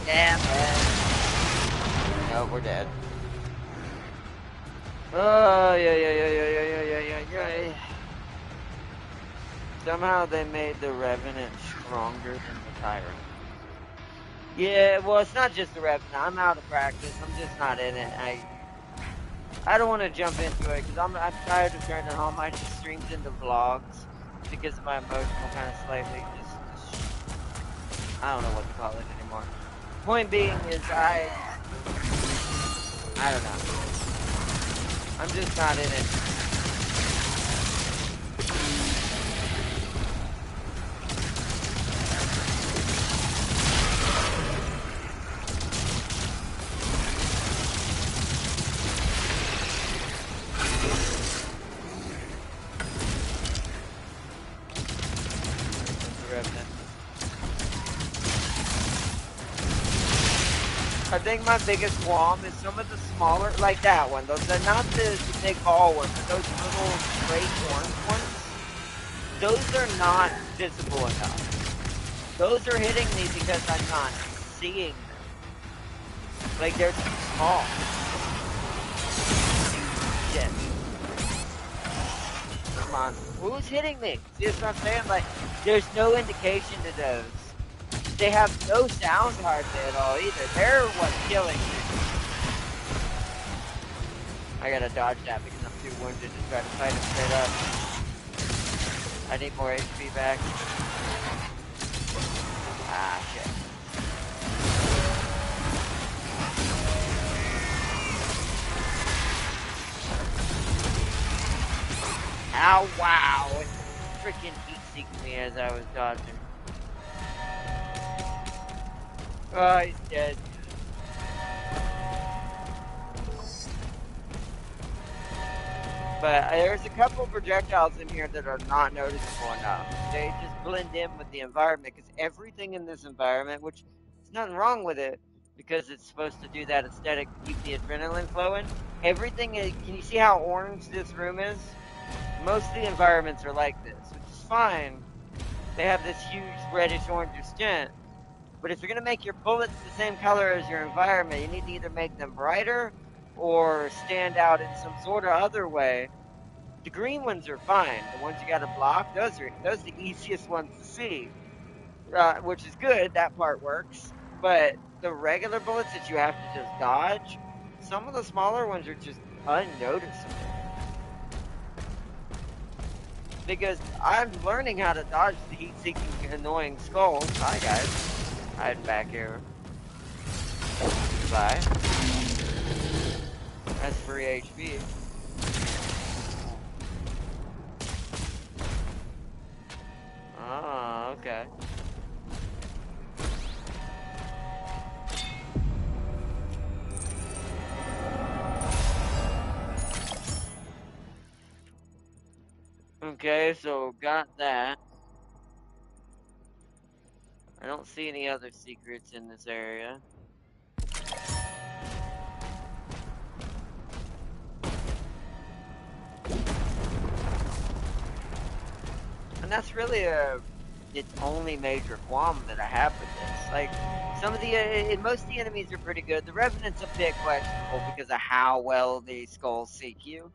Damn it. No, we're dead. Oh, yeah. Somehow they made the Revenant stronger than the Tyrant. Yeah, well, it's not just the Revenant. I'm out of practice. I'm just not in it. I don't want to jump into it because I'm tired of turning all my streams into vlogs because of my emotional kind of slightly I don't know what to call it anymore. Point being is I don't know. I'm just not in it. I think my biggest qualm is some of the smaller, like that one. Those are not the big ball ones, but those little straight orange ones. Those are not visible enough. Those are hitting me because I'm not seeing them. Like they're too small. Shit. Come on. Who's hitting me? See what I'm saying? Like, there's no indication to those. They have no sound hardly at all either. They're what's killing me. I gotta dodge that because I'm too wounded to try to fight him straight up. I need more HP back. Ah, shit. Ow, wow. It freaking heat-seeked me as I was dodging. Oh, he's dead. But there's a couple projectiles in here that are not noticeable enough. They just blend in with the environment, because everything in this environment, which there's nothing wrong with it, because it's supposed to do that aesthetic to keep the adrenaline flowing. Everything is, can you see how orange this room is? Most of the environments are like this, which is fine. They have this huge reddish-orange tint. But if you're going to make your bullets the same color as your environment, you need to either make them brighter or stand out in some sort of other way. The green ones are fine. The ones you got to block, those are the easiest ones to see, which is good. That part works. But the regular bullets that you have to just dodge, some of the smaller ones are just unnoticeable. Because I'm learning how to dodge the heat-seeking, annoying skulls. Hi, guys. Hiding back here. Goodbye. That's free HP. Oh, okay. Okay, so got that. I don't see any other secrets in this area. And that's really its only major qualm that I have with this. Like, some of the, most of the enemies are pretty good. The Revenant's a bit questionable because of how well the skulls seek you.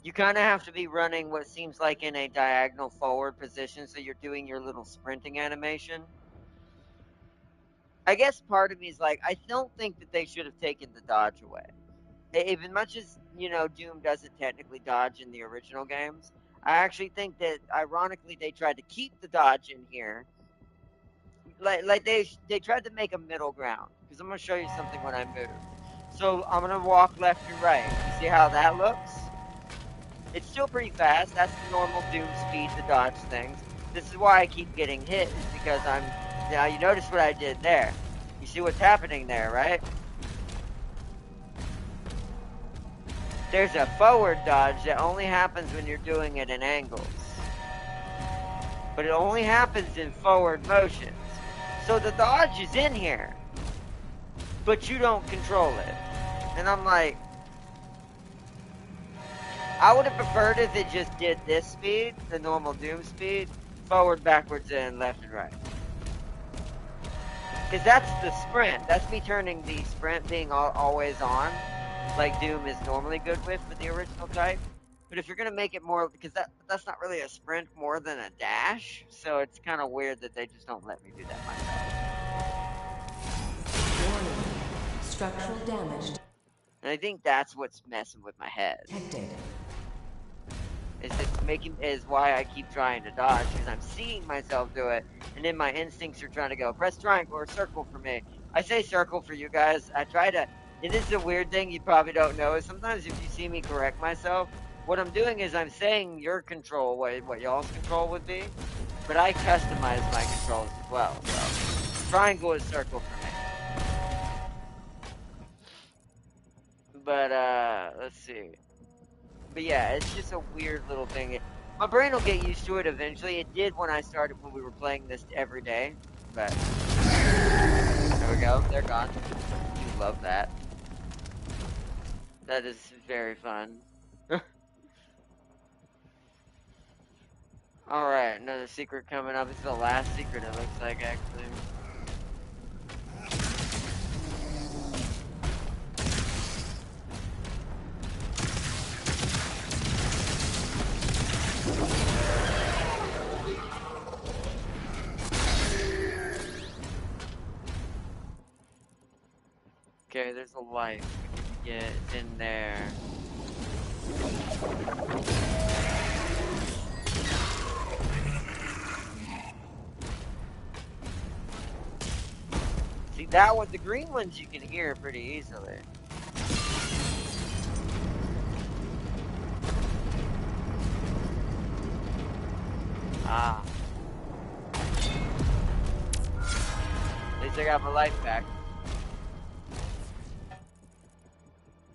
You kind of have to be running what seems like in a diagonal forward position, so you're doing your little sprinting animation. I guess part of me is like, I don't think that they should have taken the dodge away. Even much as, you know, Doom doesn't technically dodge in the original games, I actually think that, ironically, they tried to keep the dodge in here. Like they tried to make a middle ground. Because I'm going to show you something when I move. So I'm going to walk left and right. You see how that looks? It's still pretty fast. That's the normal Doom speed to dodge things. This is why I keep getting hit, is because I'm... Now, you notice what I did there. You see what's happening there, right? There's a forward dodge that only happens when you're doing it in angles. But it only happens in forward motions. So the dodge is in here, but you don't control it. And I'm like... I would have preferred if it just did this speed, the normal Doom speed, forward, backwards, and left and right. Because that's the sprint. That's me turning the sprint being always on, like Doom is normally good with the original type. But if you're going to make it more, because that's not really a sprint more than a dash, so it's kind of weird that they just don't let me do that myself. Warning. Structural damage And I think that's what's messing with my head. detected. Is why I keep trying to dodge, because I'm seeing myself do it, and then my instincts are trying to go, press triangle or circle for me. I say circle for you guys. I try to, and this is a weird thing you probably don't know, is sometimes if you see me correct myself, what I'm doing is I'm saying your control, what y'all's control would be, but I customize my controls as well, so triangle is circle for me. But, let's see. But yeah, it's just a weird little thing. My brain will get used to it eventually. It did when we were playing this every day. But there we go. They're gone. love that. That is very fun. Alright, another secret coming up. It's the last secret, it looks like, actually. Okay, there's a light. We can get in there. See, that one, the green ones you can hear pretty easily. Ah. At least I got my life back.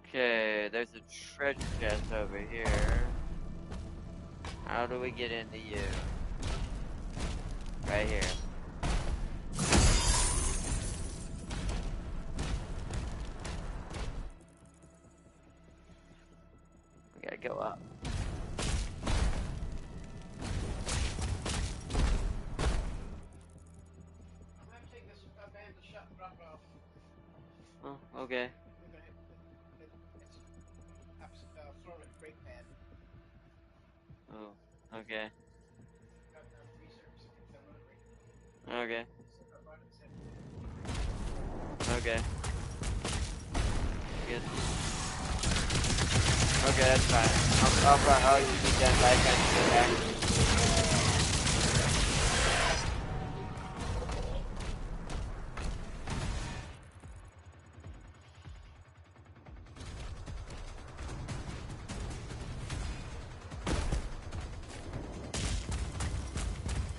Okay, there's a treasure chest over here. How do we get into you? Right here. We gotta go up. I'm gonna take this abandoned shop and drop it off. Oh, okay. We're gonna it's floor with brake pad. Oh, okay. Got research to get that running. Okay. Okay. Good. Okay, that's fine. I'll use the gun back and go back.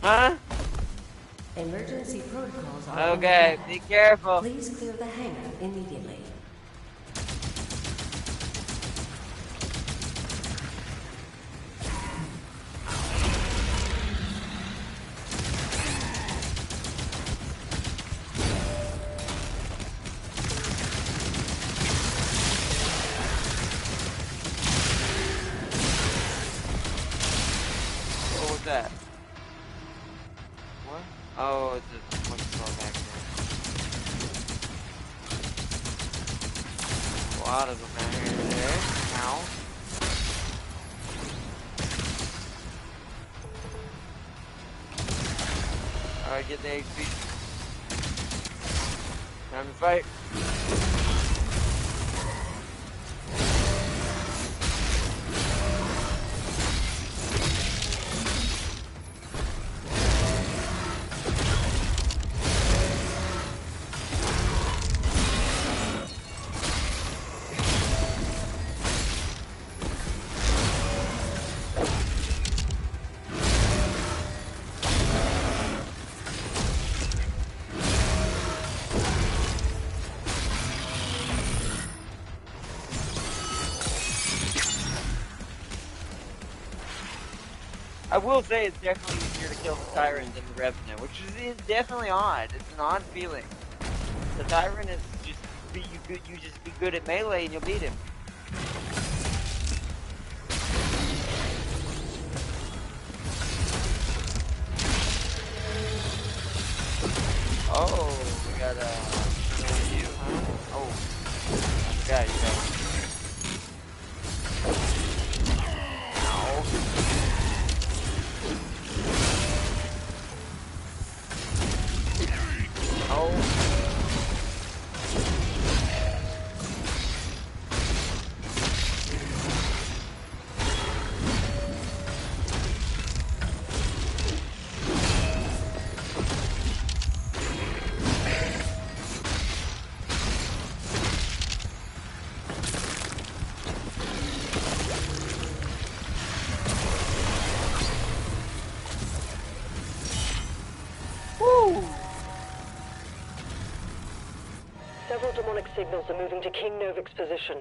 Huh? Emergency protocols are Okay, be careful. Please clear the hangar immediately. What was that? What? Oh, it's a fucking door back there. A lot of them out here there. Ow. Alright, get the HP. Time to fight. I will say it's definitely easier to kill the Tyrant than the Revenant, which is definitely odd. It's an odd feeling. The Tyrant is just you just be good at melee and you'll beat him. Oh, we got you, huh? Oh, I forgot you guys. Several demonic signals are moving to King Novik's position.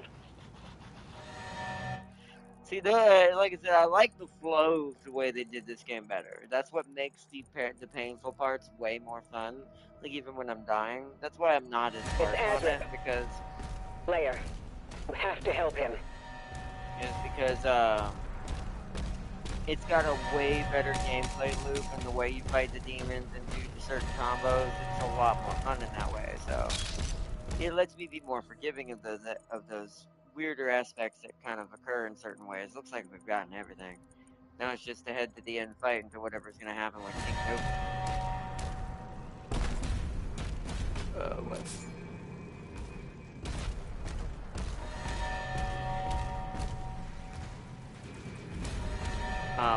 See, like I said, I like the flow of the way they did this game better. That's what makes the painful parts way more fun. Like even when I'm dying. That's why I'm not as It's harsh on Azra. it because Leia, you have to help him. is because it's got a way better gameplay loop, and the way you fight the demons and do certain combos, it's a lot more fun in that way. So it lets me be more forgiving of those weirder aspects that kind of occur in certain ways. Looks like we've gotten everything. Now it's just to head to the end fight until whatever's gonna happen with King Noob. What?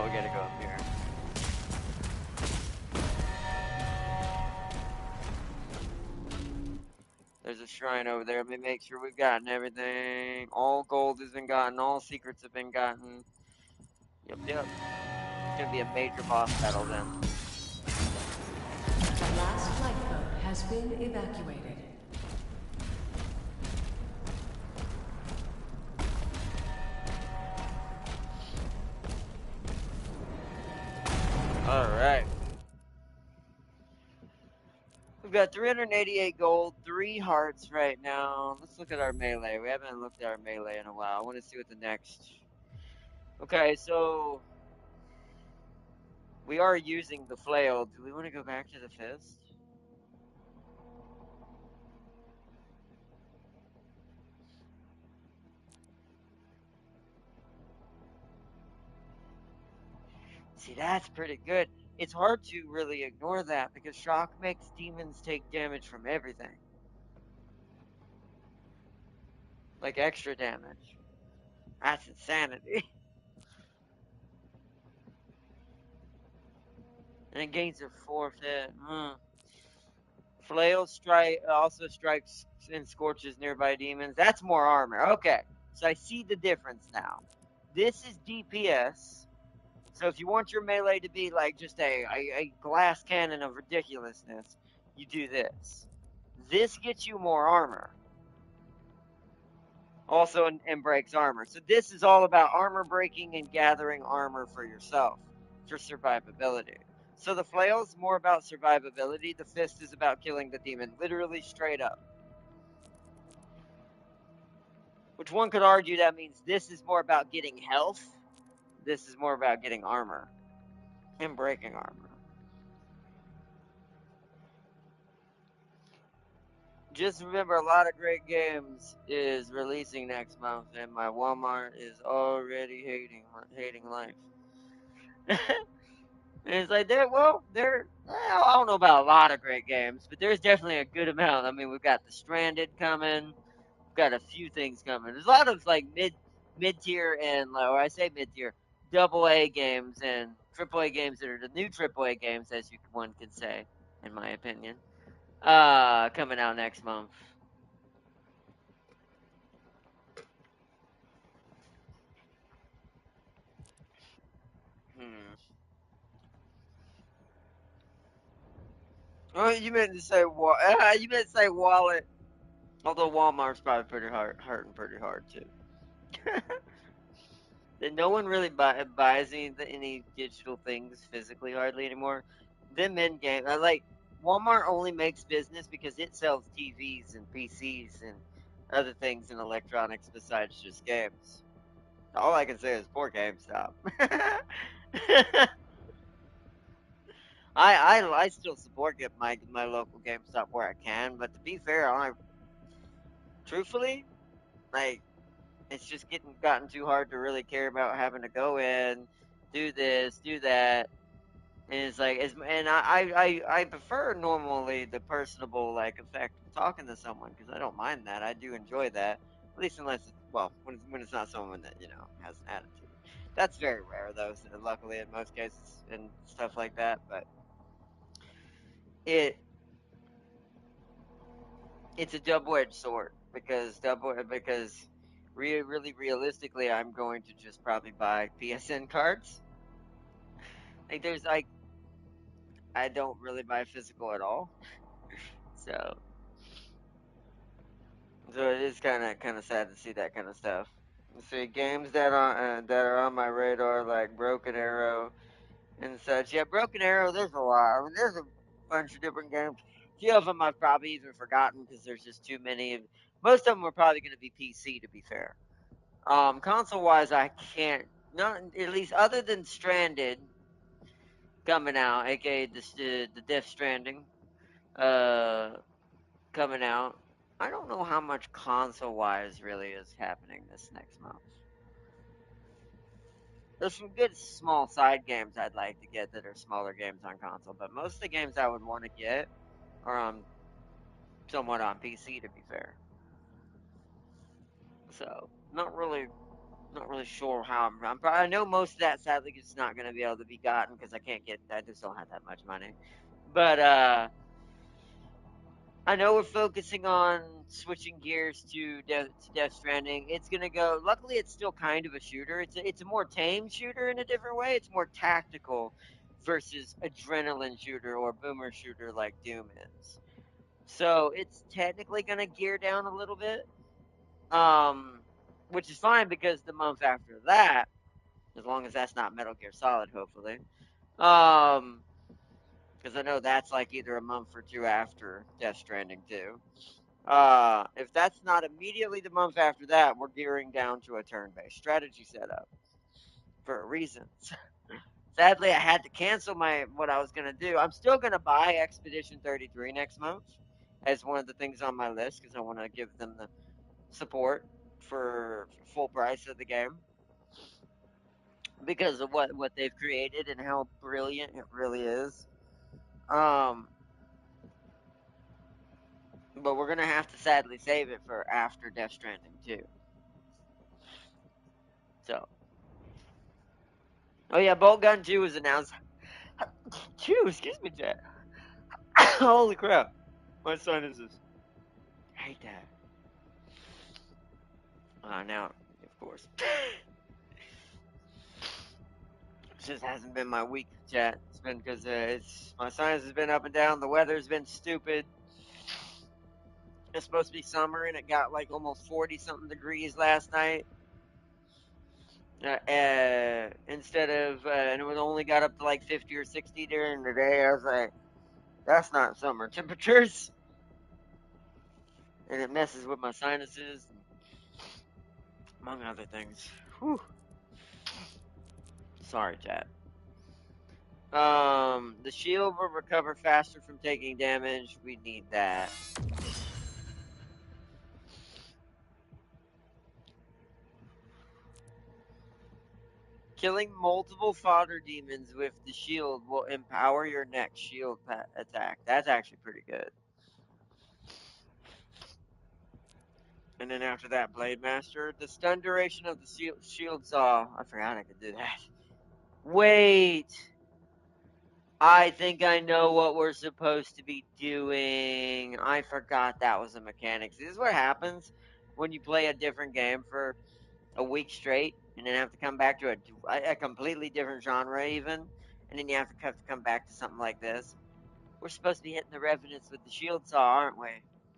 We gotta go up here. There's a shrine over there. Let me make sure we've gotten everything. All gold has been gotten. All secrets have been gotten. Yep. It's gonna be a major boss battle then. The last lifeboat has been evacuated. Alright. We've got 388 gold, 3 hearts right now. Let's look at our melee. We haven't looked at our melee in a while. I want to see what the next... Okay, so... We are using the flail. Do we want to go back to the fist? See, that's pretty good. It's hard to really ignore that because shock makes demons take damage from everything. Like extra damage. That's insanity. And it gains a forfeit. Flail strike also strikes and scorches nearby demons. That's more armor. Okay, so I see the difference now. This is DPS. So if you want your melee to be like just a glass cannon of ridiculousness, you do this. This gets you more armor. Also and breaks armor. So this is all about armor breaking and gathering armor for yourself for survivability. So the flail is more about survivability. The fist is about killing the demon, literally straight up. Which one could argue that means this is more about getting health. This is more about getting armor and breaking armor. Just remember, a lot of great games is releasing next month, and my Walmart is already hating life. And it's like I don't know about a lot of great games, but there's definitely a good amount. I mean, we've got the Stranded coming, we've got a few things coming. There's a lot of like mid tier and or I say mid tier, double A games and triple A games that are the new triple A games, as one could say, in my opinion. Coming out next month. Hmm. Oh, you meant to say you meant to say wallet. Although Walmart's probably hurting pretty hard too. That no one really buys any digital things physically hardly anymore. Them in game, I like Walmart only makes business because it sells TVs and PCs and other things in electronics besides just games. All I can say is poor GameStop. I still support get my local GameStop where I can, but to be fair, I truthfully like it's just gotten too hard to really care about having to go in, do this, do that. And it's like, and I prefer normally the personable like effect of talking to someone because I don't mind that. I do enjoy that, at least unless it's, well, when it's not someone that has an attitude. That's very rare though. So luckily, in most cases and stuff like that, but it it's a double-edged sword because really realistically, I'm going to just probably buy PSN cards. Like there's like I don't really buy physical at all, so it is kind of sad to see that kind of stuff. See games that are on my radar like Broken Arrow and such. Yeah, Broken Arrow. There's a lot. I mean, there's a bunch of different games. few of them I've probably even forgotten because there's just too many. Most of them are probably going to be PC, to be fair. Console wise, I can't, not at least other than Stranded coming out, aka the Death Stranding, uh, coming out. I don't know how much console wise really is happening this next month. There's some good small side games I'd like to get that are smaller games on console, but most of the games I would want to get are somewhat on PC, to be fair. So not really sure how I know most of that sadly is not going to be able to be gotten because I just don't have that much money. But I know we're focusing on switching gears to Death Stranding. It's gonna go. Luckily, it's still kind of a shooter. It's a more tame shooter in a different way. It's more tactical versus adrenaline shooter or boomer shooter like Doom is. So it's technically gonna gear down a little bit, um, which is fine because the month after that, as long as that's not Metal Gear Solid, hopefully, um, because I know that's like either a month or two after Death Stranding 2. If that's not immediately the month after that, we're gearing down to a turn-based strategy setup for reasons. Sadly, I had to cancel what I was gonna do. I'm still gonna buy Expedition 33 next month as one of the things on my list because I want to give them the support for full price of the game because of what they've created and how brilliant it really is. Um, but we're gonna have to sadly save it for after Death Stranding 2. So, oh yeah, Bolt Gun 2 was announced. Phew, excuse me, Jet. Holy crap. My sinuses. I hate that. Now, of course. It just hasn't been my week, Jet. It's been because my sinus has been up and down. The weather's been stupid. It's supposed to be summer and it got like almost 40 something degrees last night. Instead of, and it was only got up to like 50 or 60 during the day. I was like, that's not summer temperatures. And it messes with my sinuses, among other things. Whew. Sorry, chat. The shield will recover faster from taking damage. We need that. Killing multiple fodder demons with the shield will empower your next shield attack. That's actually pretty good. And then after that, Blade Master. The stun duration of the shield saw. I forgot I could do that. Wait. I think I know what we're supposed to be doing. I forgot that was a mechanic. This is what happens when you play a different game for a week straight and then have to come back to a completely different genre even, and then you have to come back to something like this. We're supposed to be hitting the revenants with the shield saw, aren't we?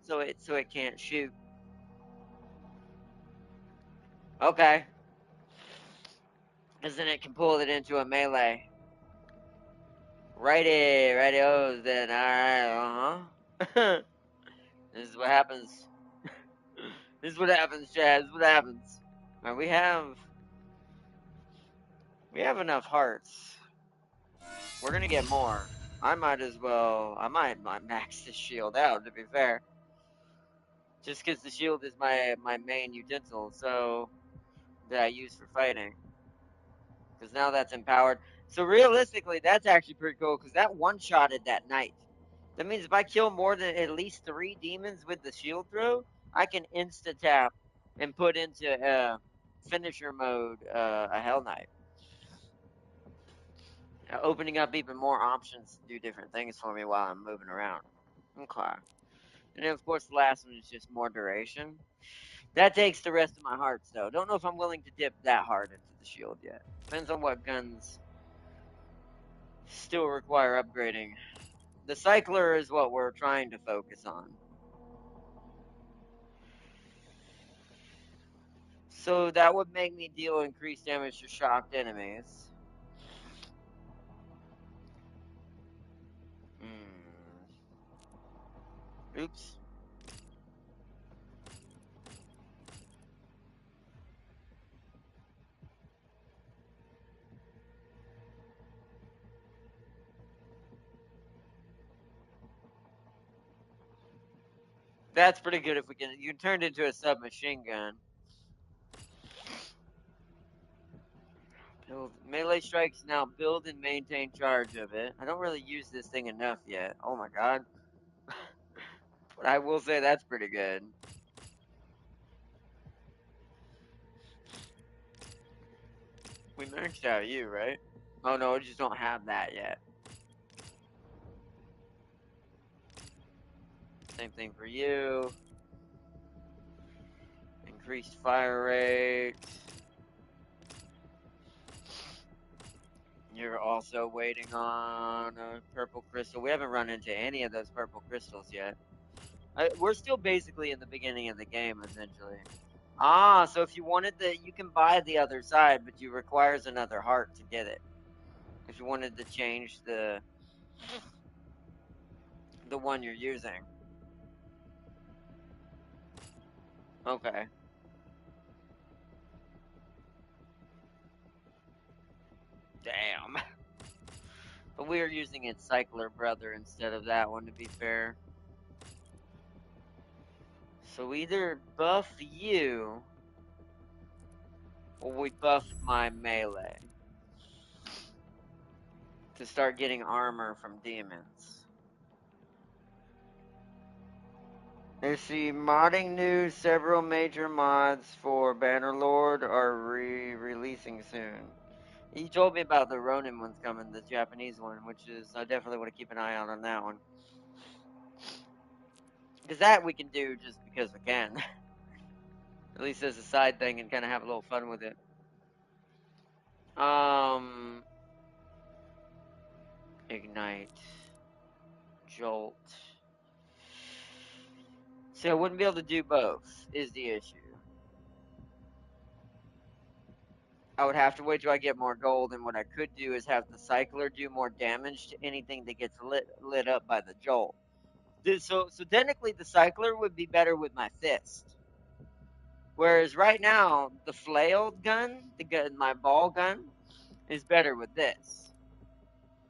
So it can't shoot. Okay. Because then it can pull it into a melee. Righty, oh, then alright, uh-huh. This is what happens. This is what happens, Chad. This is what happens. Right, we have enough hearts. We're gonna get more. I might max this shield out, to be fair. Just because the shield is my main utensil, so that I use for fighting. Because now that's empowered. So realistically, that's actually pretty cool, because that one-shotted that knight. That means if I kill more than at least 3 demons with the shield throw, I can insta-tap and put into finisher mode a Hell Knight. Opening up even more options to do different things for me while I'm moving around. Okay. And then, of course, the last one is just more duration. That takes the rest of my hearts, though. Don't know if I'm willing to dip that hard into the shield yet. Depends on what guns still require upgrading. The Cycler is what we're trying to focus on. So that would make me deal increased damage to shocked enemies. Oops. That's pretty good if we can. You turned into a submachine gun. Build melee strikes now. Build and maintain charge of it. I don't really use this thing enough yet. Oh my god. But I will say that's pretty good. We maxed out you, right? Oh no, we just don't have that yet. Same thing for you. Increased fire rate. You're also waiting on a purple crystal. We haven't run into any of those purple crystals yet. We're still basically in the beginning of the game, essentially. Ah, so if you wanted you can buy the other side, but you requires another heart to get it. If you wanted to change the one you're using. Okay. Damn. But we are using its cycler brother instead of that one, to be fair. So either buff you, or we buff my melee to start getting armor from demons. Let's see, modding news, several major mods for Bannerlord are releasing soon. You told me about the Ronin one's coming, the Japanese one, which is, I definitely want to keep an eye out on that one. Because that we can do just because we can. At least as a side thing and kind of have a little fun with it. Ignite. Jolt. So I wouldn't be able to do both, is the issue. I would have to wait till I get more gold, and what I could do is have the cycler do more damage to anything that gets lit up by the jolt. So technically the cycler would be better with my fist. Whereas right now, the flailed gun, my ball gun, is better with this.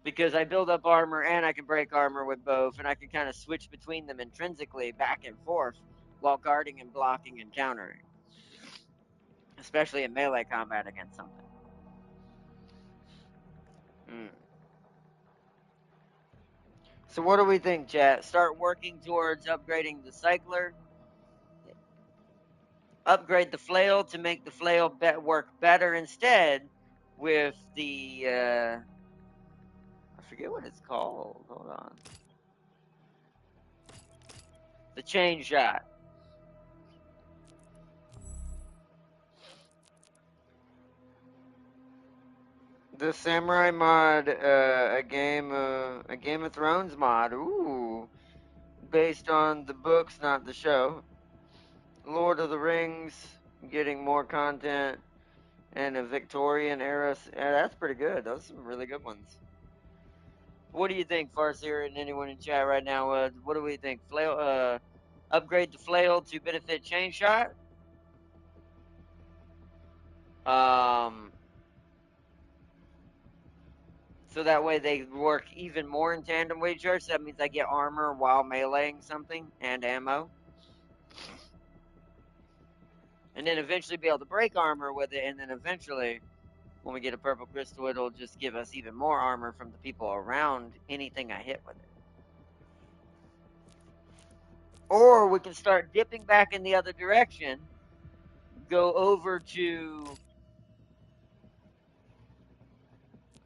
Because I build up armor and I can break armor with both, and I can kind of switch between them intrinsically back and forth while guarding and blocking and countering. Especially in melee combat against something. So what do we think, chat? Start working towards upgrading the cycler. Upgrade the flail to make the flail work better instead with the I forget what it's called. Hold on. The chain shot. The samurai mod, a Game of Thrones mod. Ooh, based on the books, not the show. Lord of the Rings, getting more content, and a Victorian era. Yeah, that's pretty good. Those are some really good ones. What do you think, Farseer, and anyone in chat right now? What do we think? Flail, upgrade the flail to benefit chain shot. Um, so that way they work even more in tandem with each other. So that means I get armor while meleeing something and ammo, and then eventually be able to break armor with it. And then eventually, when we get a purple crystal, it'll just give us even more armor from the people around anything I hit with it. Or we can start dipping back in the other direction, go over to,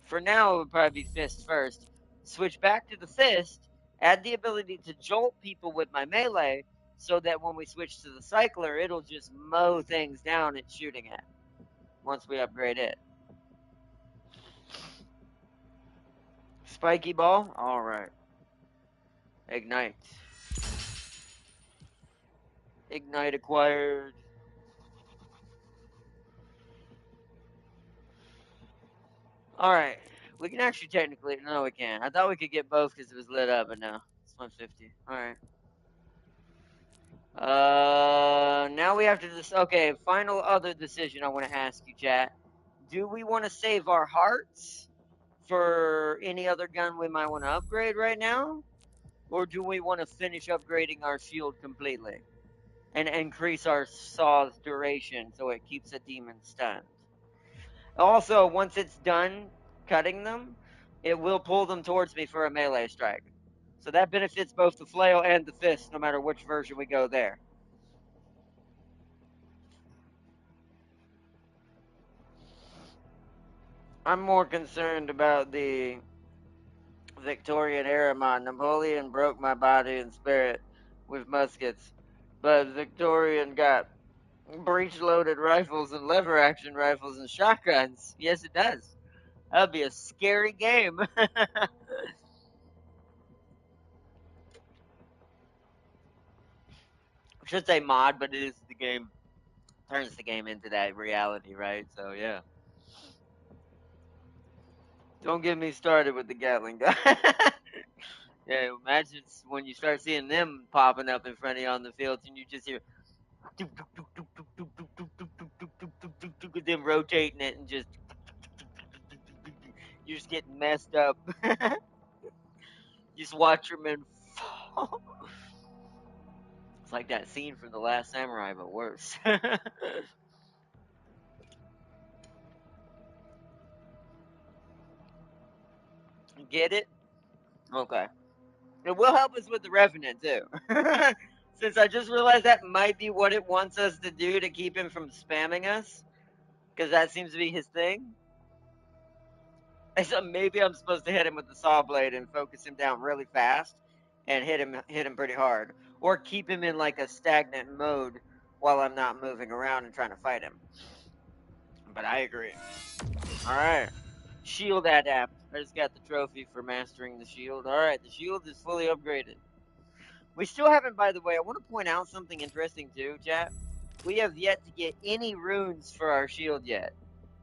for now, it would probably be fist first, switch back to the fist, add the ability to jolt people with my melee, so that when we switch to the cycler, it'll just mow things down it's shooting at once we upgrade it. Spiky ball? Alright. Ignite. Ignite acquired. Alright. We can actually technically, no we can't. I thought we could get both because it was lit up, but no. It's 150. Alright. Now we have to okay, final other decision I want to ask you, chat. Do we want to save our hearts for any other gun we might want to upgrade right now? Or do we want to finish upgrading our shield completely and increase our saw's duration so it keeps a demon stunned? Also, once it's done cutting them, it will pull them towards me for a melee strike. So that benefits both the flail and the fist, no matter which version we go there. I'm more concerned about the Victorian era mod. Napoleon broke my body and spirit with muskets, but Victorian got breech-loaded rifles and lever-action rifles and shotguns. Yes, it does. That'd be a scary game. I should say mod, but it is the game. Turns the game into that reality, right? So yeah. Don't get me started with the Gatling gun. Yeah, imagine when you start seeing them popping up in front of you on the field, and you just hear them rotating it and just you're just getting messed up. Just watch your men fall. It's like that scene from The Last Samurai, but worse. Get it? Okay. It will help us with the Revenant too. Since I just realized that might be what it wants us to do to keep him from spamming us, because that seems to be his thing. So maybe I'm supposed to hit him with the saw blade and focus him down really fast and hit him pretty hard, or keep him in like a stagnant mode while I'm not moving around and trying to fight him. But I agree. All right, shield adapt. I just got the trophy for mastering the shield. All right, the shield is fully upgraded. We still haven't, by the way. I want to point out something interesting too, chat. We have yet to get any runes for our shield yet.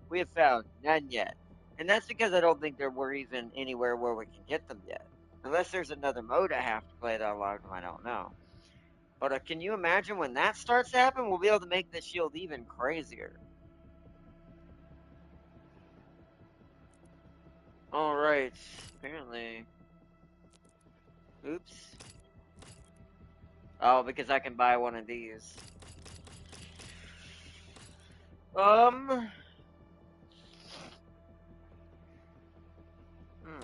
We have found none yet. And that's because I don't think there were even anywhere where we can get them yet. Unless there's another mode I have to play that unlocked them, I don't know. But can you imagine when that starts to happen, we'll be able to make this shield even crazier. Alright, apparently. Oops. Oh, because I can buy one of these.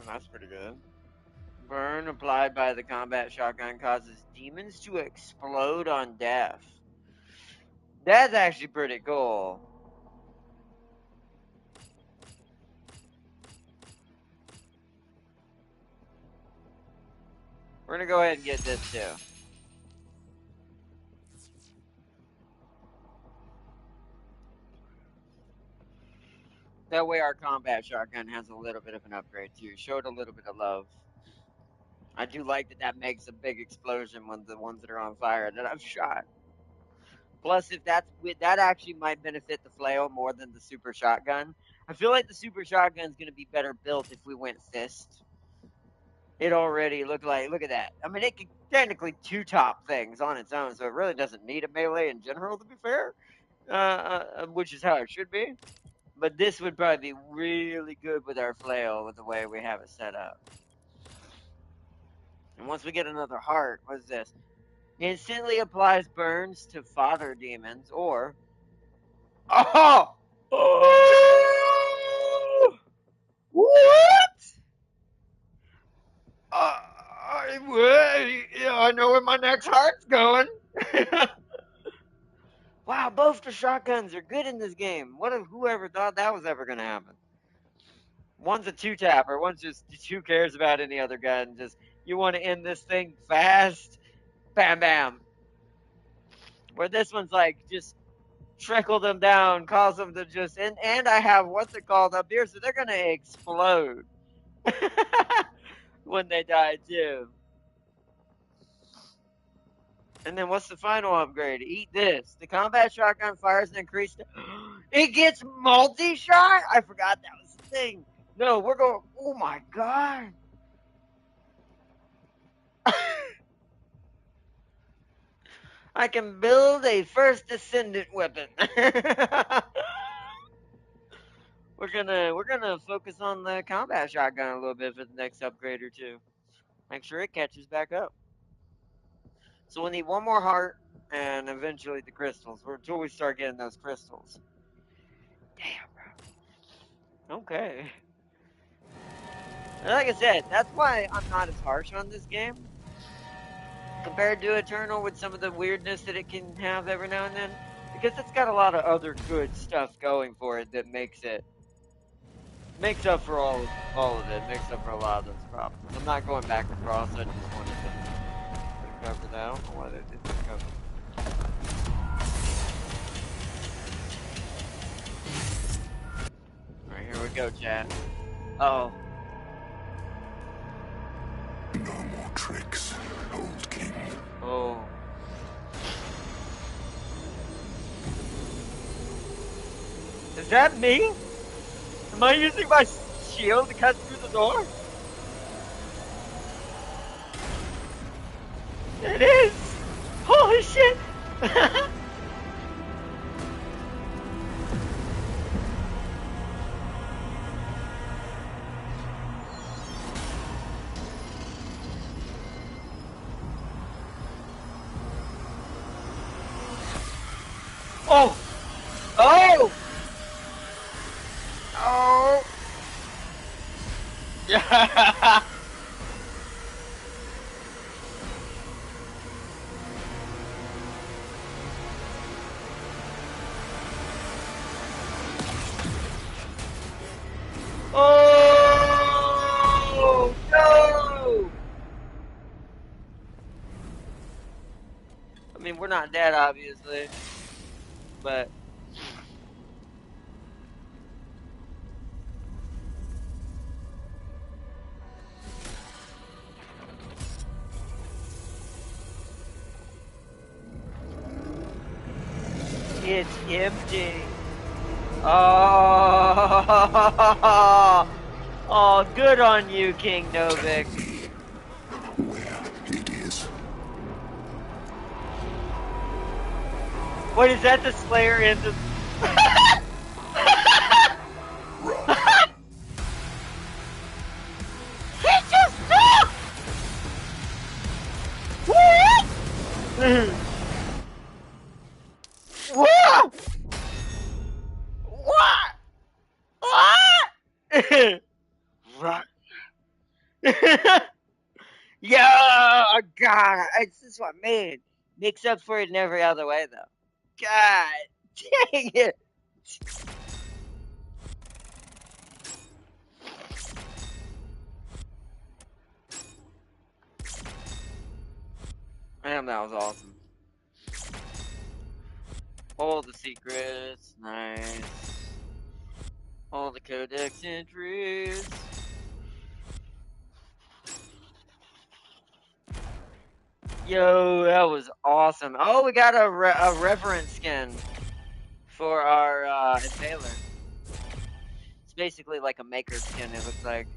That's pretty good. Burn applied by the combat shotgun causes demons to explode on death. That's actually pretty cool. We're gonna go ahead and get this too. That way our combat shotgun has a little bit of an upgrade too. Showed a little bit of love. I do like that makes a big explosion when the ones that are on fire that I've shot. Plus, if that actually might benefit the flail more than the super shotgun. I feel like the super shotgun is gonna be better built if we went fist. It already looked like, look at that. I mean, it could technically two-top things on its own, so it really doesn't need a melee in general, to be fair, which is how it should be. But this would probably be really good with our flail with the way we have it set up. And once we get another heart, what is this? Instantly applies burns to father demons, or... Oh! Oh! What? I know where my next heart's going. Wow, both the shotguns are good in this game. What if whoever thought that was ever going to happen? One's a two-tapper. One's just, who cares about any other gun? Just, you want to end this thing fast? Bam, bam. Where this one's like, just trickle them down, cause them to just, and I have, what's it called up here? So they're going to explode when they die too. And then what's the final upgrade? Eat this. The combat shotgun fires an increased. It gets multi-shot? I forgot that was the thing. No, we're going. Oh my god. I can build a first descendant weapon. we're gonna focus on the combat shotgun a little bit for the next upgrade or two. Make sure it catches back up. So we'll need one more heart and eventually the crystals. Until we start getting those crystals. Damn, bro. Okay. And like I said, that's why I'm not as harsh on this game compared to Eternal with some of the weirdness that it can have every now and then. Because it's got a lot of other good stuff going for it that makes up for all of it. Makes up for a lot of those problems. I'm not going back across. I just wanted to cover that. I don't know why that didn't cover. All right, here we go, chat. Oh, No more tricks, old king. oh. Is that me? Am I using my shield to cut through the door? It is! Holy shit! Oh! Oh! Oh! Yeah! Oh! No! I mean, we're not dead, obviously, but it's empty. Oh! Oh, good on you, King Novik. Where it is. What is that? The Slayer in the... He just fell! What? What? What? What? Right. Yo, God, this is what I mean. Makes up for it in every other way, though. God dang it. Damn, that was awesome. All the secrets, nice. All the codex entries. Yo, that was awesome. Oh, we got a reverend skin for our Impaler. It's basically like a maker skin, it looks like.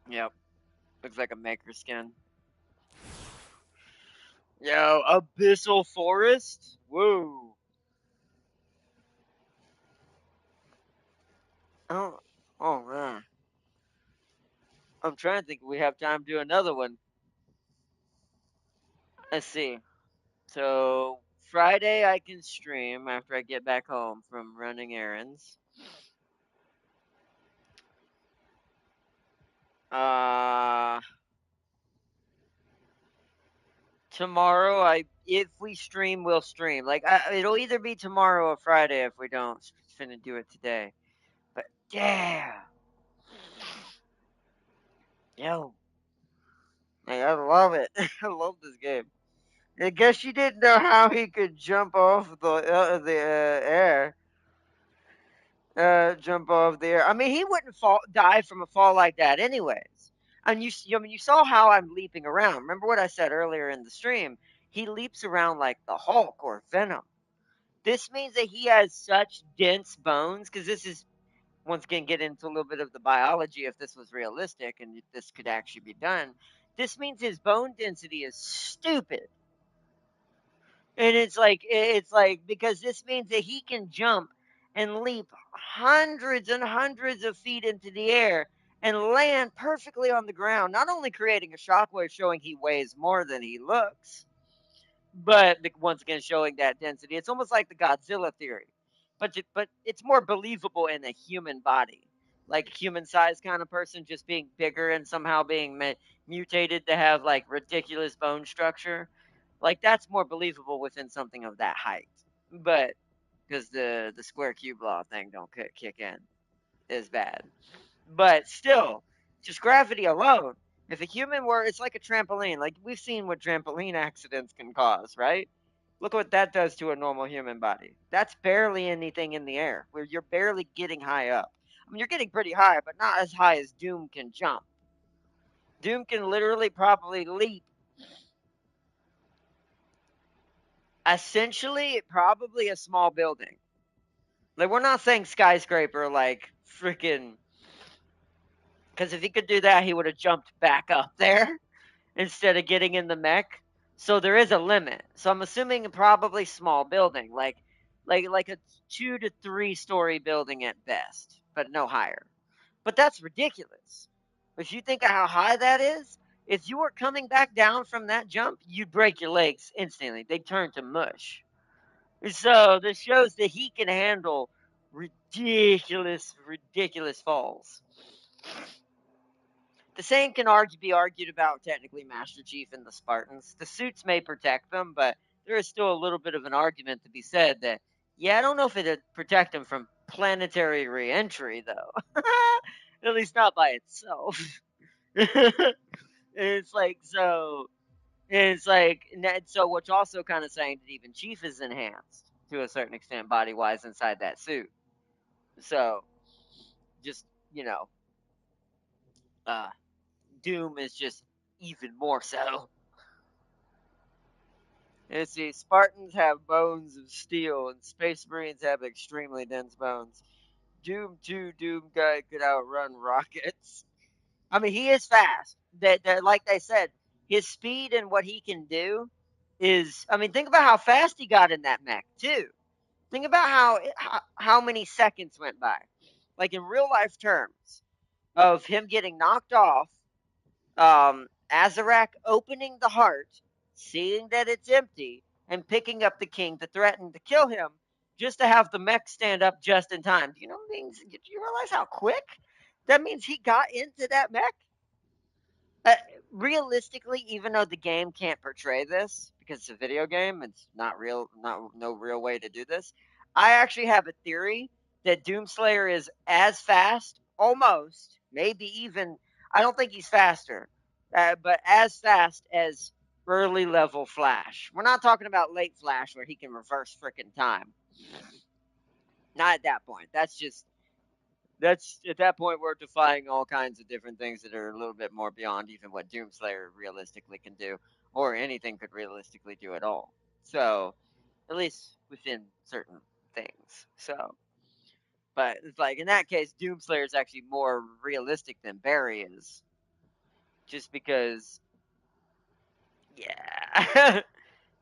Yep, looks like a maker skin. Yo, Abyssal Forest? Whoa. Oh, oh man. I'm trying to think if we have time to do another one. Let's see. So, Friday I can stream after I get back home from running errands. Uh, Tomorrow, if we stream, we'll stream. Like it'll either be tomorrow or Friday if we don't finna do it today. But damn, yo, like, I love it. I love this game. I guess you didn't know how he could jump off the air. Jump off the air. I mean, he wouldn't die from a fall like that, anyways. And I mean, you saw how I'm leaping around. Remember what I said earlier in the stream? He leaps around like the Hulk or Venom. This means that he has such dense bones, because this is, once again, get into a little bit of the biology if this was realistic and if this could actually be done. This means his bone density is stupid. And it's like because this means that he can jump and leap hundreds and hundreds of feet into the air and land perfectly on the ground, not only creating a shockwave showing he weighs more than he looks, but once again showing that density. It's almost like the Godzilla theory, but it's more believable in a human body, like human sized kind of person just being bigger and somehow being mutated to have like ridiculous bone structure. Like that's more believable within something of that height. But because the square cube law thing don't kick in is bad. But still, just gravity alone. If a human were, it's like a trampoline. Like we've seen what trampoline accidents can cause, right? Look what that does to a normal human body. That's barely anything in the air, where you're barely getting high up. I mean, you're getting pretty high, but not as high as Doom can jump. Doom can literally probably leap. Essentially, probably a small building. Like, we're not saying skyscraper, like, freaking. Because if he could do that, he would have jumped back up there instead of getting in the mech. So there is a limit. So I'm assuming probably small building, like a 2 to 3 story building at best, but no higher. But that's ridiculous. If you think of how high that is, if you were coming back down from that jump, you'd break your legs instantly. They'd turn to mush. So this shows that he can handle ridiculous falls. The same can be argued about technically Master Chief and the Spartans. The suits may protect them, but there is still a little bit of an argument to be said that, yeah, I don't know if it'd protect them from planetary reentry, though. At least not by itself. it's like, so, it's like, so what's also kind of saying that even Chief is enhanced to a certain extent body wise inside that suit. So, just, you know, uh, Doom is just even more so. Let's see, Spartans have bones of steel, and Space Marines have extremely dense bones. Doom 2 Doom guy could outrun rockets. I mean, he is fast. That like they said, his speed and what he can do is. I mean, think about how fast he got in that mech too. Think about how many seconds went by, like in real life terms, of him getting knocked off, Azarak opening the heart, seeing that it's empty, and picking up the king to threaten to kill him, just to have the mech stand up just in time. Do you know what I mean? Do you realize how quick? That means he got into that mech. Uh, Realistically, even though the game can't portray this because it's a video game, it's not real, no real way to do this. I actually have a theory that Doomslayer is as fast, almost, maybe even. I don't think he's faster, but as fast as early level Flash. We're not talking about late Flash where he can reverse frickin' time. Not at that point. That's at that point we're defying all kinds of different things that are a little bit more beyond even what Doomslayer realistically can do, or anything could realistically do at all. So, at least within certain things. So, but it's like in that case, Doomslayer is actually more realistic than Barry is, just because, yeah.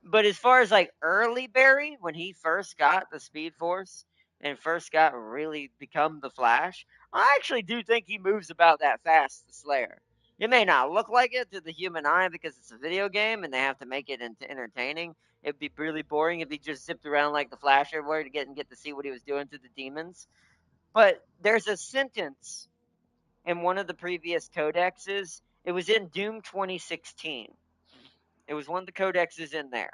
But as far as like early Barry, when he first got the Speed Force and first got really become the Flash, I actually do think he moves about that fast, the Slayer. It may not look like it to the human eye because it's a video game and they have to make it entertaining. It'd be really boring if he just zipped around like the Flash everywhere to get to see what he was doing to the demons. But there's a sentence in one of the previous codexes. It was in Doom 2016. It was one of the codexes in there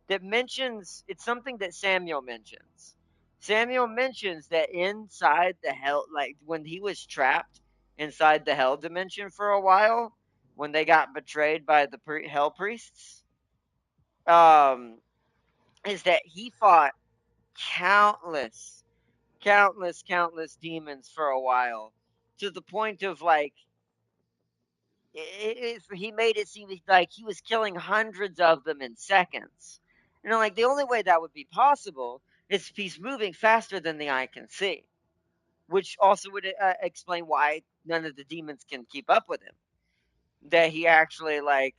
that mentions it's something that Samuel mentions. Samuel mentions that inside the hell, like when he was trapped inside the hell dimension for a while, when they got betrayed by the hell priests, um, is that he fought countless, countless demons for a while, to the point of like he made it seem like he was killing hundreds of them in seconds. You know, like the only way that would be possible is if he's moving faster than the eye can see, which also would explain why none of the demons can keep up with him. That he actually like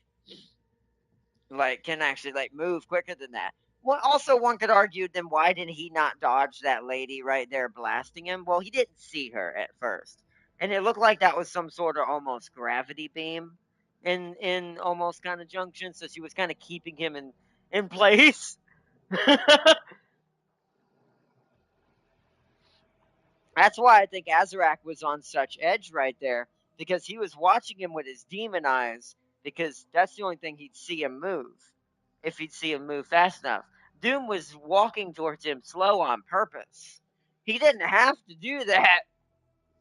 can actually like move quicker than that. Well, also one could argue, then why did he not dodge that lady right there blasting him? Well, he didn't see her at first, and it looked like that was some sort of almost gravity beam in almost kind of junction, so she was kind of keeping him in place. That's why I think Azarak was on such edge right there, because he was watching him with his demon eyes, because that's the only thing he'd see him move, if he'd see him move fast enough. Doom was walking towards him slow on purpose. He didn't have to do that.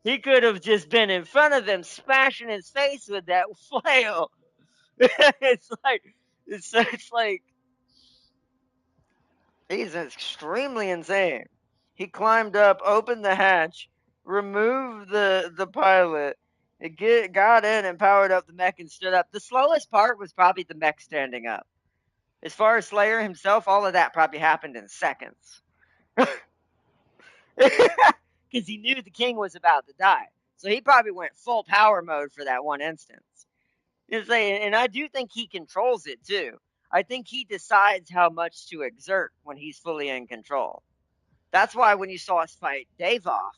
He could have just been in front of him, smashing his face with that flail. it's like, it's like, he's extremely insane. He climbed up, opened the hatch, removed the pilot, got in and powered up the mech and stood up. The slowest part was probably the mech standing up. As far as Slayer himself, all of that probably happened in seconds. Because he knew the king was about to die. So he probably went full power mode for that one instance. And I do think he controls it too. I think he decides how much to exert when he's fully in control. That's why when you saw us fight Davoff,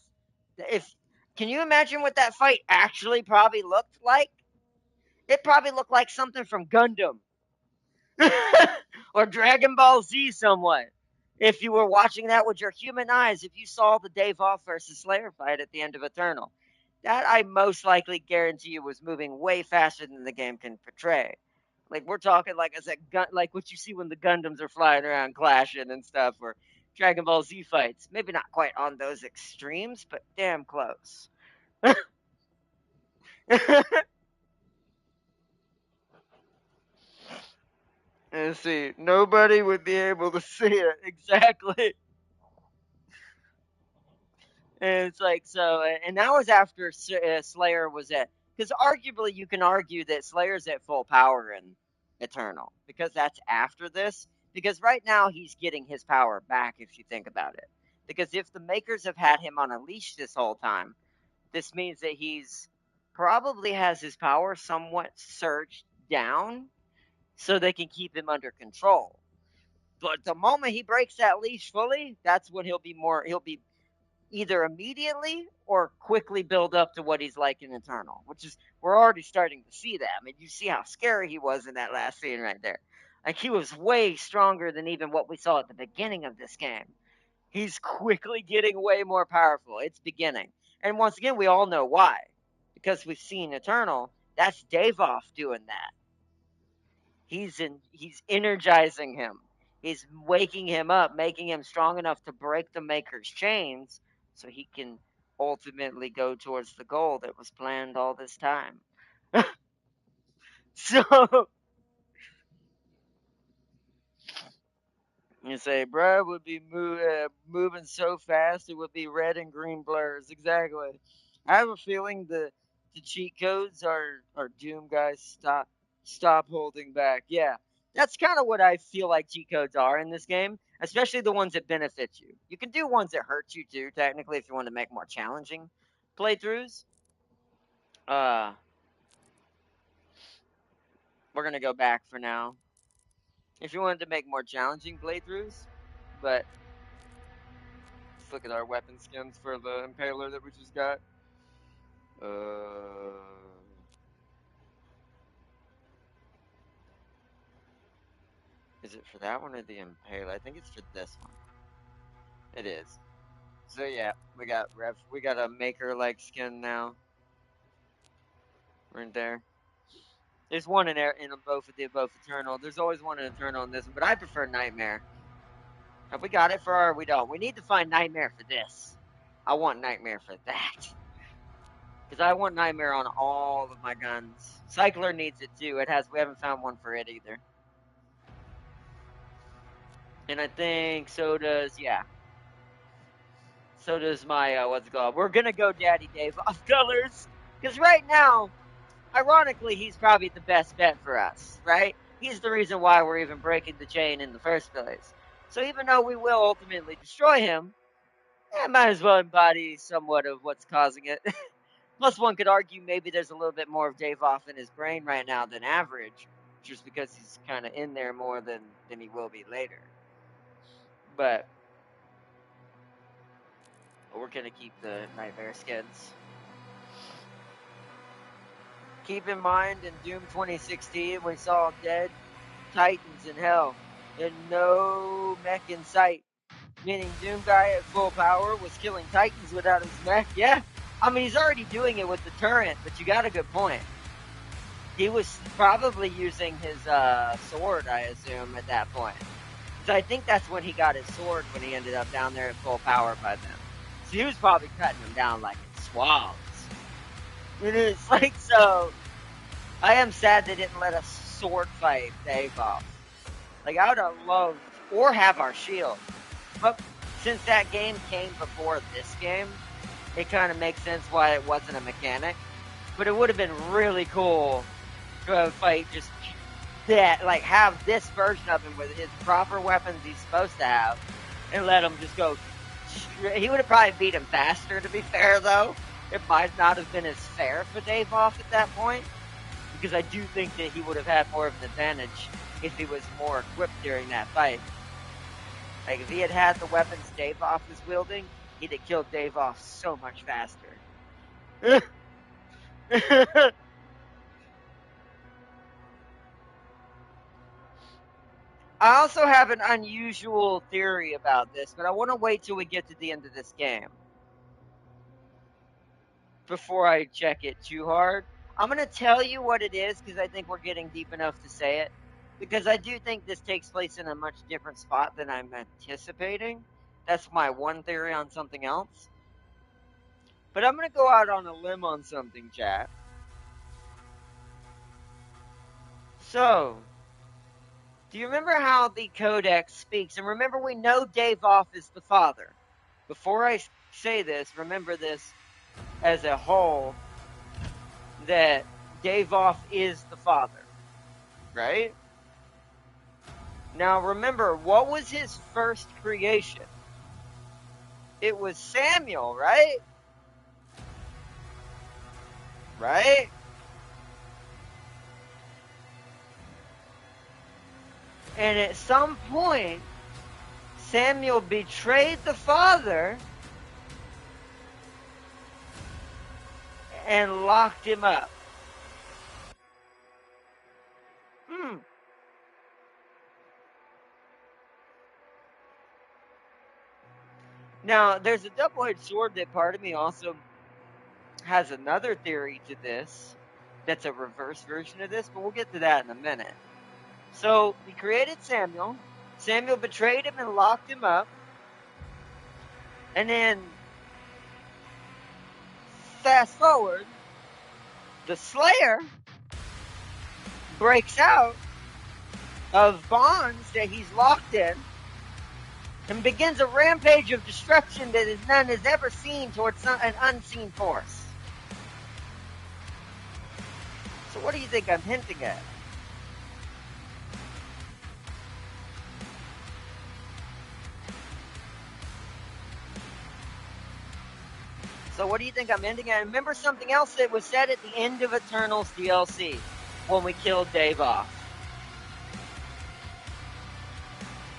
if can you imagine what that fight actually probably looked like? It probably looked like something from Gundam or Dragon Ball Z somewhat. If you were watching that with your human eyes, if you saw the Davoff versus Slayer fight at the end of Eternal, that I most likely guarantee you was moving way faster than the game can portray. Like we're talking, like I said, like what you see when the Gundams are flying around clashing and stuff, or Dragon Ball Z fights. Maybe not quite on those extremes, but damn close. And see, nobody would be able to see it exactly. And it's like so, and that was after Slayer was at, because arguably you can argue that Slayer's at full power in Eternal because that's after this. Because right now he's getting his power back if you think about it. Because if the makers have had him on a leash this whole time, this means that he's probably has his power somewhat surged down so they can keep him under control. But the moment he breaks that leash fully, that's when he'll be either immediately or quickly build up to what he's like in Eternal, which is we're already starting to see that. I mean, you see how scary he was in that last scene right there. Like he was way stronger than even what we saw at the beginning of this game. He's quickly getting way more powerful. It's beginning. And once again, we all know why. Because we've seen Eternal. That's Davoff doing that. He's energizing him. He's waking him up, making him strong enough to break the Maker's chains so he can ultimately go towards the goal that was planned all this time. So you say, bruh would be moving so fast it would be red and green blurs. Exactly. I have a feeling the cheat codes are Doom guys. Stop holding back. Yeah, that's kind of what I feel like cheat codes are in this game, especially the ones that benefit you. You can do ones that hurt you too, technically, if you want to make more challenging playthroughs. Uh, we're gonna go back for now. If you wanted to make more challenging playthroughs, but let's look at our weapon skins for the Impaler that we just got. Uh, is it for that one or the Impaler? I think it's for this one. It is. So yeah, we got a maker like skin now. Right there. There's one in both Eternal. There's always one in Eternal in this one, but I prefer Nightmare. Have we got it for her? We don't. We need to find Nightmare for this. I want Nightmare for that. Because I want Nightmare on all of my guns. Cycler needs it too. We haven't found one for it either. And I think so does, yeah. So does my, what's it called? We're gonna go Daddy Dave off colors. Because right now, ironically, he's probably the best bet for us, right? He's the reason why we're even breaking the chain in the first place. So even though we will ultimately destroy him, I might as well embody somewhat of what's causing it. Plus, one could argue maybe there's a little bit more of Dave off in his brain right now than average, just because he's kind of in there more than he will be later. But we're gonna keep the nightmare skins. Keep in mind, in Doom 2016, we saw dead Titans in hell, and no mech in sight. Meaning Doom guy at full power was killing Titans without his mech. Yeah, I mean he's already doing it with the turret, but you got a good point. He was probably using his sword, I assume, at that point. So I think that's when he got his sword, when he ended up down there at full power by then. So he was probably cutting them down like in swabs. And it's like, so I am sad they didn't let us sword fight Dave off. Like, I would have loved, or have our shield. But since that game came before this game, it kind of makes sense why it wasn't a mechanic. But it would have been really cool to fight just that, like, have this version of him with his proper weapons he's supposed to have, and let him just go straight. He would have probably beat him faster, to be fair, though. It might not have been as fair for Dave off at that point, because I do think that he would have had more of an advantage if he was more equipped during that fight. Like, if he had had the weapons Dave off was wielding, he'd have killed Dave off so much faster. I also have an unusual theory about this, but I want to wait till we get to the end of this game before I check it too hard. I'm going to tell you what it is because I think we're getting deep enough to say it. Because I do think this takes place in a much different spot than I'm anticipating. That's my one theory on something else. But I'm going to go out on a limb on something, chat. So, do you remember how the Codex speaks? And remember, we know Dave Off is the father. Before I say this, remember this as a whole, that Dave Off is the father, right? Now remember, what was his first creation? It was Samuel, right? Right? And at some point, Samuel betrayed the father and locked him up. Now, there's a double-edged sword that part of me also has another theory to this that's a reverse version of this, but we'll get to that in a minute. So, he created Samuel. Samuel betrayed him and locked him up. And then, fast forward, the Slayer breaks out of bonds that he's locked in and begins a rampage of destruction that none has ever seen towards an unseen force. So what do you think I'm hinting at? So what do you think I'm hinting at? Remember something else that was said at the end of Eternals DLC when we killed Dave off.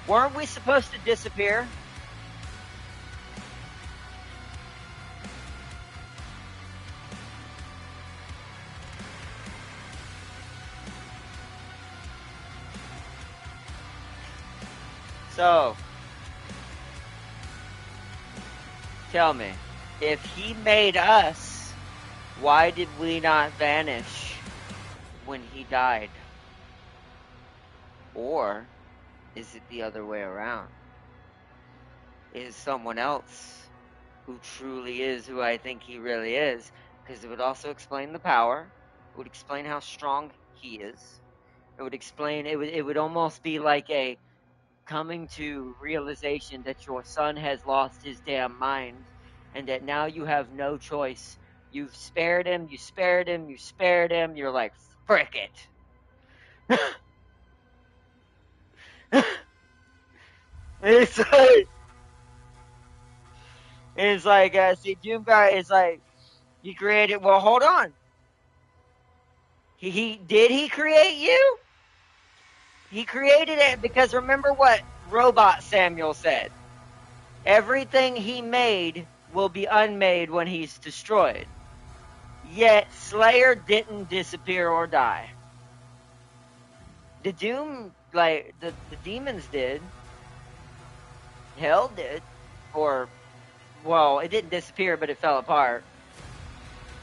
Weren't we supposed to disappear? So, tell me, if he made us, why did we not vanish when he died? Or is it the other way around? Is someone else who truly is who I think he really is? Because it would also explain the power. It would explain how strong he is. It would explain, it would almost be like a coming to realization that your son has lost his damn mind and that now you have no choice. You've spared him, you spared him, you spared him. You're like, frick it. it's like, see, Doom Guy is like, he created, well, hold on. Did he create you? He created it because remember what robot Samuel said. Everything he made will be unmade when he's destroyed. Yet Slayer didn't disappear or die. The Doom, like, the demons did. Hell did. Or, well, it didn't disappear, but it fell apart.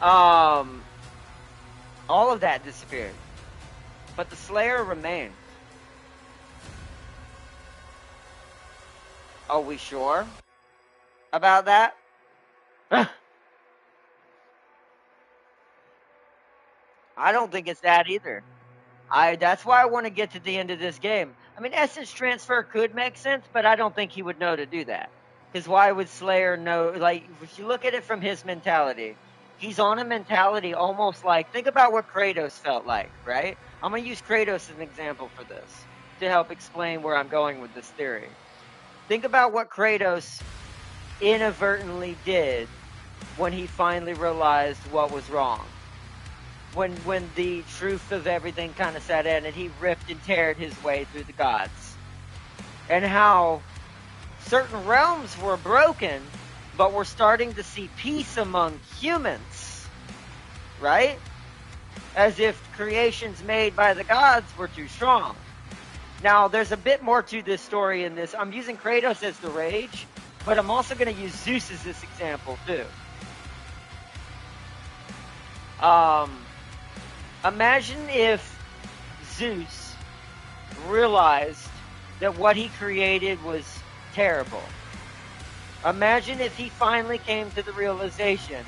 All of that disappeared. But the Slayer remained. Are we sure about that? I don't think it's that either. That's why I want to get to the end of this game. I mean, essence transfer could make sense, but I don't think he would know to do that. Because why would Slayer know? Like, if you look at it from his mentality, he's on a mentality almost like, think about what Kratos felt like, right? I'm going to use Kratos as an example for this to help explain where I'm going with this theory. Think about what Kratos inadvertently did when he finally realized what was wrong. When the truth of everything kind of set in and he ripped and teared his way through the gods. And how certain realms were broken, but we're starting to see peace among humans. Right? As if creations made by the gods were too strong. Now, there's a bit more to this story in this. I'm using Kratos as the rage, but I'm also going to use Zeus as this example too. Imagine if Zeus realized that what he created was terrible. Imagine if he finally came to the realization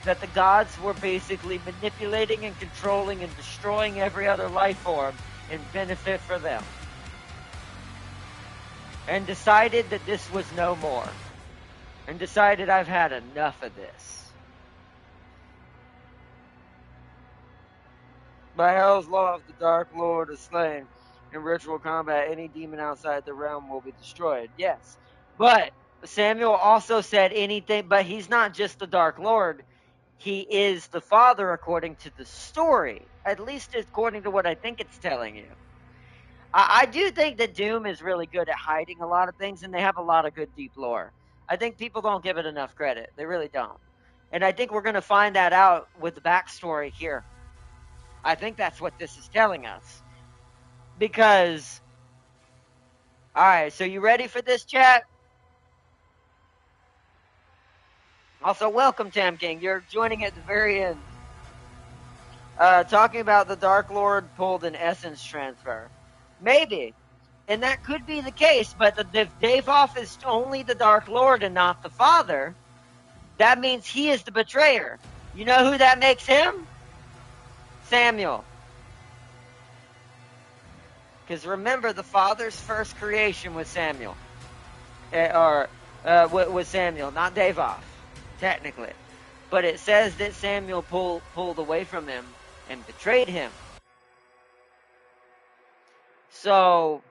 that the gods were basically manipulating and controlling and destroying every other life form in benefit for them. And decided that this was no more. And decided, I've had enough of this. By Hell's law, if the Dark Lord is slain in ritual combat, any demon outside the realm will be destroyed. Yes. But Samuel also said anything, but he's not just the Dark Lord. He is the Father according to the story. At least according to what I think it's telling you. I do think that Doom is really good at hiding a lot of things, and they have a lot of good deep lore. I think people don't give it enough credit. They really don't. And I think we're going to find that out with the backstory here. I think that's what this is telling us. Because, alright, so you ready for this, chat? Also, welcome, Tam King. You're joining at the very end. Talking about the Dark Lord pulled an essence transfer. Maybe. And that could be the case, but if Davoff is only the Dark Lord and not the Father, that means he is the betrayer. You know who that makes him? Samuel. Because remember, the Father's first creation was Samuel. Was Samuel, not Davoff, technically. But it says that Samuel pulled away from him and betrayed him. So,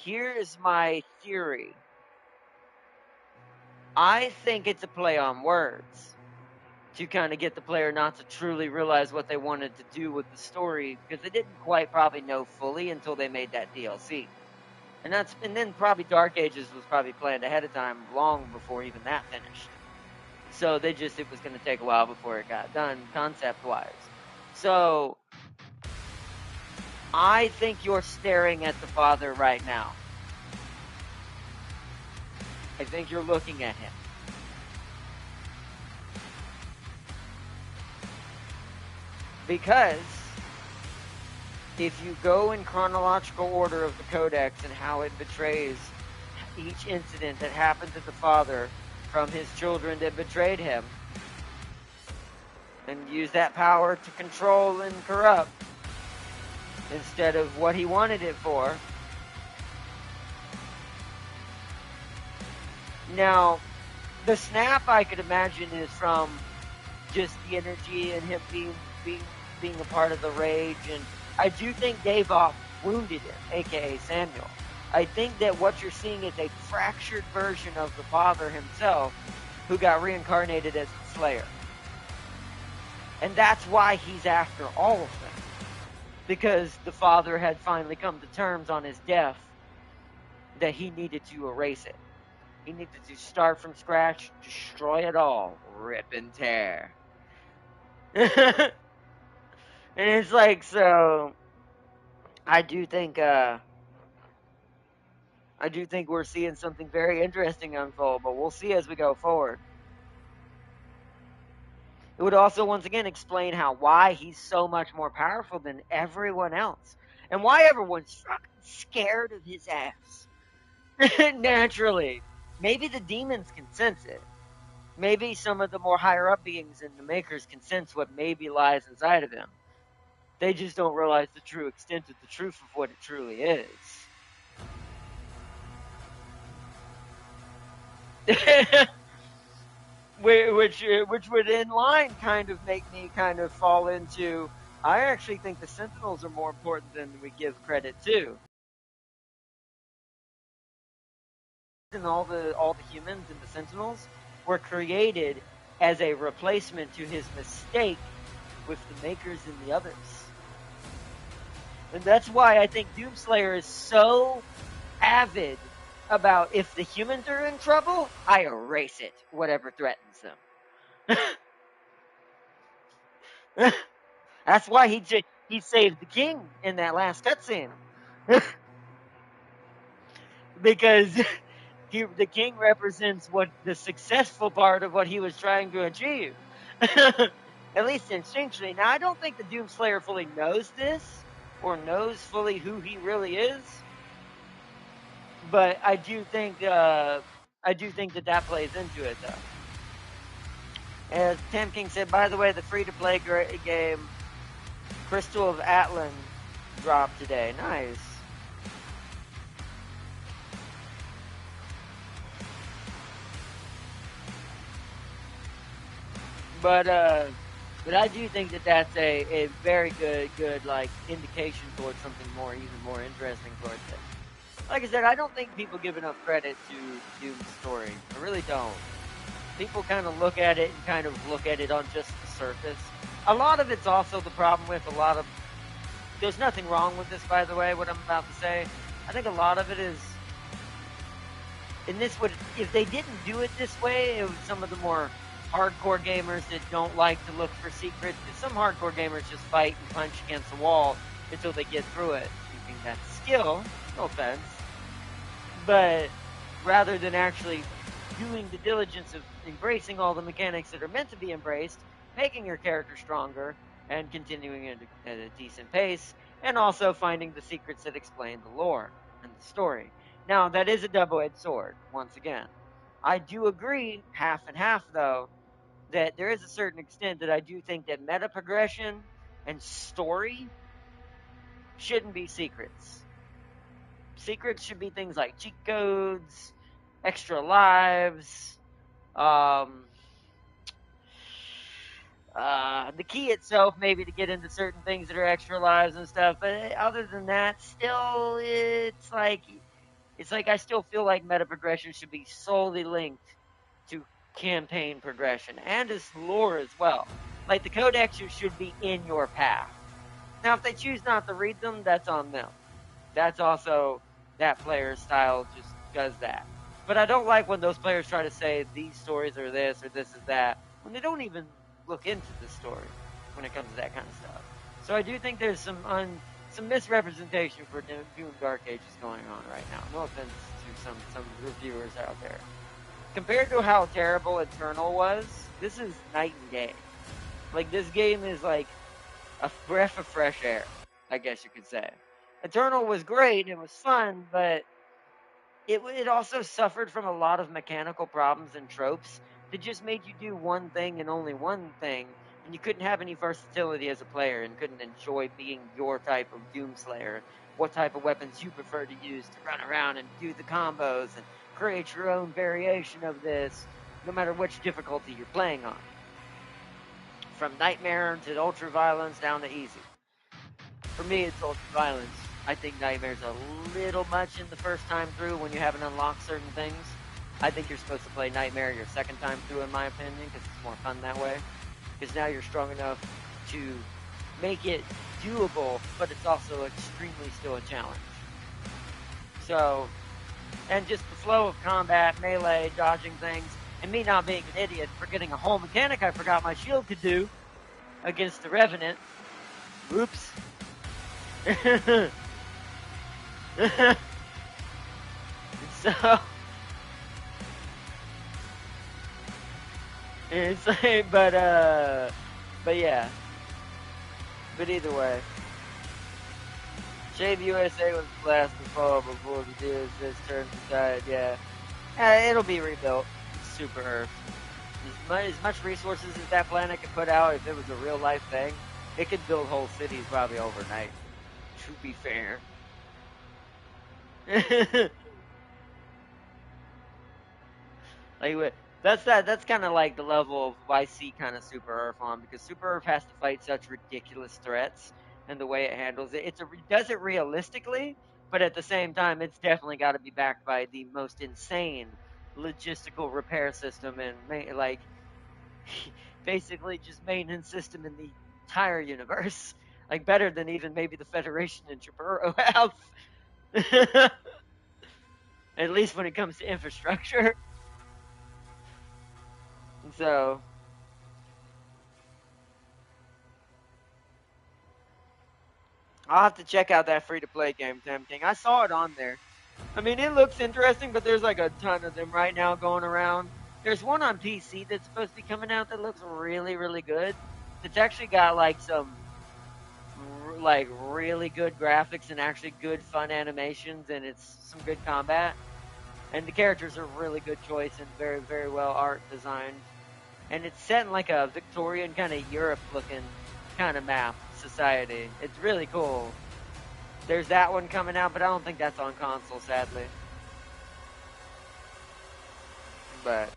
here's my theory. I think it's a play on words to kind of get the player not to truly realize what they wanted to do with the story, because they didn't quite probably know fully until they made that DLC. And then probably Dark Ages was probably planned ahead of time, long before even that finished. So it was going to take a while before it got done, concept-wise. So, I think you're staring at the Father right now. I think you're looking at him. Because if you go in chronological order of the Codex and how it betrays each incident that happened to the Father from his children that betrayed him, and use that power to control and corrupt instead of what he wanted it for. Now, the snap I could imagine is from just the energy and him being a part of the rage, and I do think Davoff wounded him, aka Samuel. I think that what you're seeing is a fractured version of the Father himself, who got reincarnated as the Slayer. And that's why he's after all of them. Because the Father had finally come to terms on his death that he needed to erase it. He needed to start from scratch, destroy it all, rip and tear. And it's like, so I do think we're seeing something very interesting unfold, but we'll see as we go forward. It would also once again explain why he's so much more powerful than everyone else. And why everyone's fucking scared of his ass. Naturally. Maybe the demons can sense it. Maybe some of the more higher up beings in the makers can sense what maybe lies inside of him. They just don't realize the true extent of the truth of what it truly is. which would in line kind of make me kind of fall into, I actually think the Sentinels are more important than we give credit to. And all the humans in the Sentinels were created as a replacement to his mistake with the makers and the others. And that's why I think Doomslayer is so avid about, if the humans are in trouble, I erase it, whatever threatens them. That's why he saved the king in that last cutscene. Because the king represents what the successful part of what he was trying to achieve. At least instinctually. Now, I don't think the Doomslayer fully knows this, or knows fully who he really is. But I do think that plays into it, though. As Tam King said, by the way, the free-to-play game Crystal of Atlan dropped today. Nice. But I do think that that's a very good like indication towards something more, even more interesting towards it. Like I said, I don't think people give enough credit to Doom's story. I really don't. People kind of look at it on just the surface. A lot of it's also the problem with a lot of. There's nothing wrong with this, by the way, what I'm about to say. I think a lot of it is. And this would, if they didn't do it this way, it was some of the more hardcore gamers that don't like to look for secrets. Some hardcore gamers just fight and punch against the wall until they get through it. You think that's skill, no offense. But rather than actually doing the diligence of embracing all the mechanics that are meant to be embraced, making your character stronger, and continuing at a decent pace, and also finding the secrets that explain the lore and the story. Now, that is a double-edged sword, once again. I do agree, half and half, though, that there is a certain extent that I do think that meta progression and story shouldn't be secrets. Secrets should be things like cheat codes, extra lives, the key itself maybe to get into certain things that are extra lives and stuff. But other than that, still, it's like I still feel like meta progression should be solely linked to campaign progression and as lore as well. Like the codexes should be in your path. Now, if they choose not to read them, that's on them. That's also that player's style just does that. But I don't like when those players try to say these stories are this or this is that when they don't even look into the story when it comes to that kind of stuff. So I do think there's some misrepresentation for Doom Dark Ages going on right now. No offense to some reviewers out there. Compared to how terrible Eternal was, this is night and day. Like, this game is like a breath of fresh air, I guess you could say. Eternal was great, it was fun, but it also suffered from a lot of mechanical problems and tropes that just made you do one thing and only one thing, and you couldn't have any versatility as a player and couldn't enjoy being your type of Doomslayer, what type of weapons you prefer to use to run around and do the combos and create your own variation of this, no matter which difficulty you're playing on. From Nightmare to Ultra Violence down to Easy. For me, it's Ultra Violence. I think Nightmare's a little much in the first time through when you haven't unlocked certain things. I think you're supposed to play Nightmare your second time through, in my opinion, because it's more fun that way. Because now you're strong enough to make it doable, but it's also extremely still a challenge. So, And just the flow of combat, melee, dodging things, and me not being an idiot, forgetting a whole mechanic I forgot my shield could do against the Revenant. Whoops. So it's like, but yeah. But either way, Shave USA was the last to fall before the dudes just turned aside. Yeah, it'll be rebuilt. It's Super Earth. As much resources as that planet could put out, if it was a real life thing, it could build whole cities probably overnight. To be fair. Like that's kind of like the level of I see kind of Super Earth on, because Super Earth has to fight such ridiculous threats, and the way it handles it, does it realistically, but at the same time, it's definitely got to be backed by the most insane logistical repair system and like basically just maintenance system in the entire universe, like better than even maybe the Federation and Jaburo have. At least when it comes to infrastructure. So I'll have to check out that free to play game, Tempting. I saw it on there. I mean, it looks interesting, but there's like a ton of them right now going around. There's one on PC that's supposed to be coming out that looks really, really good. It's actually got like some like really good graphics and actually good fun animations, and it's some good combat. And the characters are really good choice and very, very well art designed. And it's set in like a Victorian kind of Europe looking kind of map society. It's really cool. There's that one coming out, but I don't think that's on console, sadly. But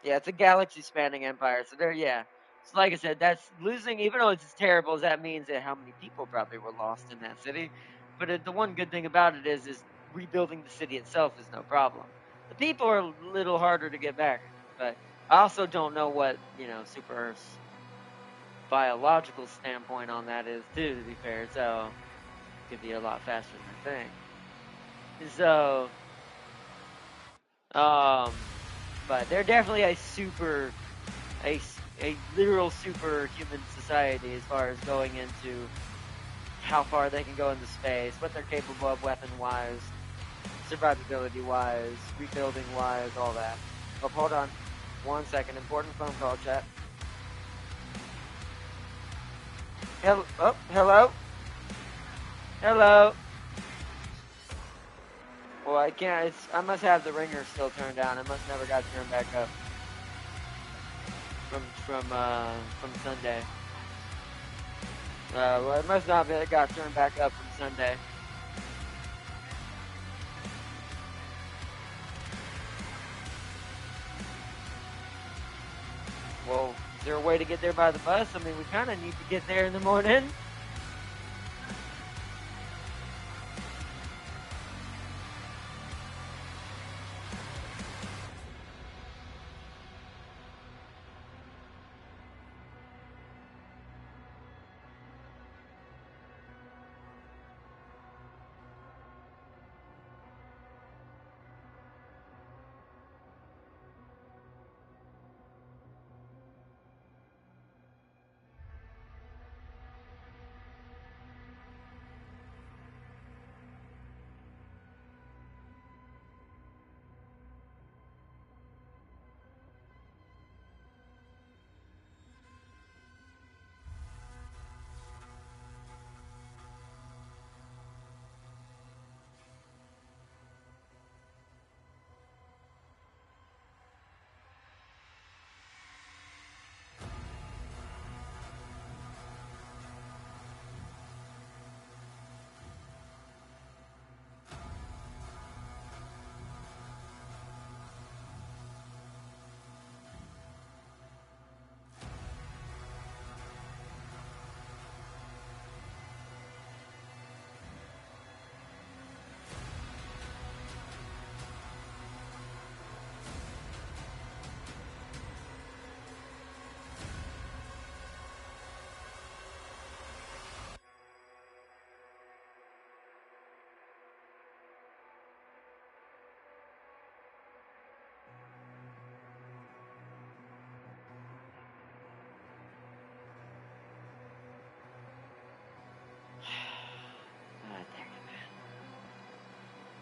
yeah, it's a galaxy spanning empire. So there, yeah. So like I said, that's losing, even though it's as terrible as that means that how many people probably were lost in that city. But the one good thing about it is rebuilding the city itself is no problem. The people are a little harder to get back, but I also don't know what, Super Earth's biological standpoint on that is too, to be fair. So it could be a lot faster than I think. So, but they're definitely a, a literal superhuman society as far as going into how far they can go into space, what they're capable of weapon-wise, survivability-wise, rebuilding-wise, all that. Oh, hold on. 1 second. Important phone call, chat. Hello? Hello? Well, I can't. I must have the ringer still turned down. It must never got turned back up from Sunday. Well, it must not have got turned back up from Sunday. Well, is there a way to get there by the bus? I mean, we kind of need to get there in the morning.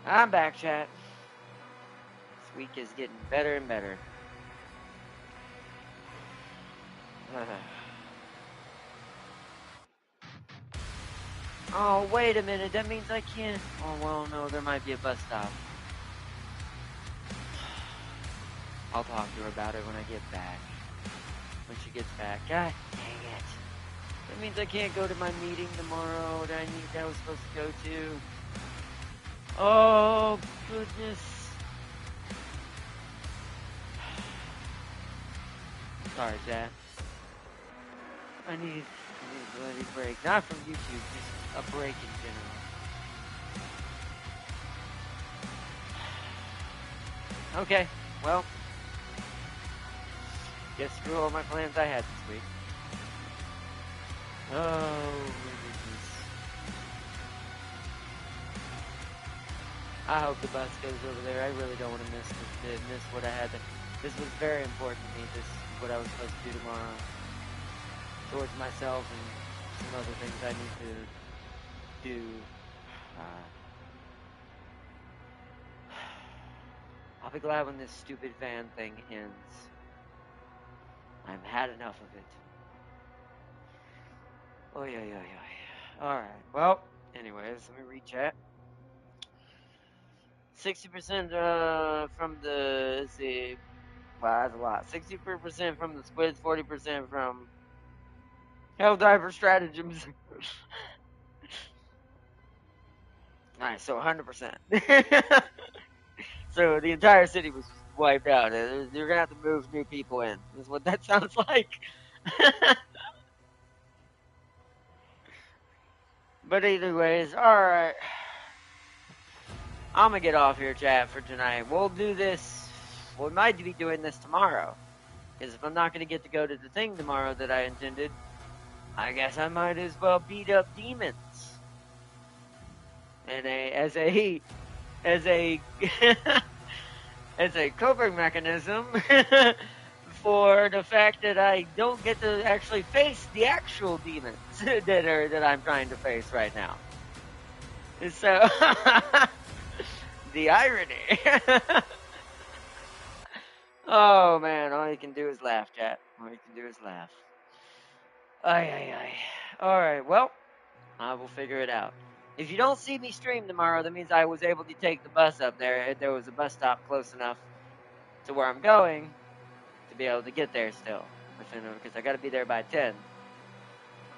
I'm back, chat. This week is getting better and better. Oh, wait a minute. That means I can't. Oh, well, no, there might be a bus stop. I'll talk to her about it when I get back. When she gets back. God dang it. That means I can't go to my meeting tomorrow that I was supposed to go to. Oh, goodness. Sorry, Dad. I need a bloody break. Not from YouTube, just a break in general. Okay, well. Guess screw all my plans I had this week. Oh, my goodness. I hope the bus goes over there. I really don't want to miss what I had. This was very important to me. This is what I was supposed to do tomorrow. Towards myself and some other things I need to do. I'll be glad when this stupid van thing ends. I've had enough of it. Oh, yeah. Alright, well, anyways, let me read chat. 60% from the, let's see, wow, that's a lot. 60% from the squids, 40% from Helldiver Stratagems. Alright, so 100%. So the entire city was wiped out. You're gonna have to move new people in. Is what that sounds like. But either ways, alright. I'm gonna get off here, chat, for tonight. We'll do this. We might be doing this tomorrow. Because if I'm not gonna get to go to the thing tomorrow that I intended, I guess I might as well beat up demons. And as a as a coping mechanism for the fact that I don't get to actually face the actual demons that I'm trying to face right now. So the irony. Oh man, all you can do is laugh, chat. All you can do is laugh. Ay. Alright, well, I will figure it out. If you don't see me stream tomorrow, that means I was able to take the bus up there. There was a bus stop close enough to where I'm going to be able to get there still. Because I gotta be there by 10.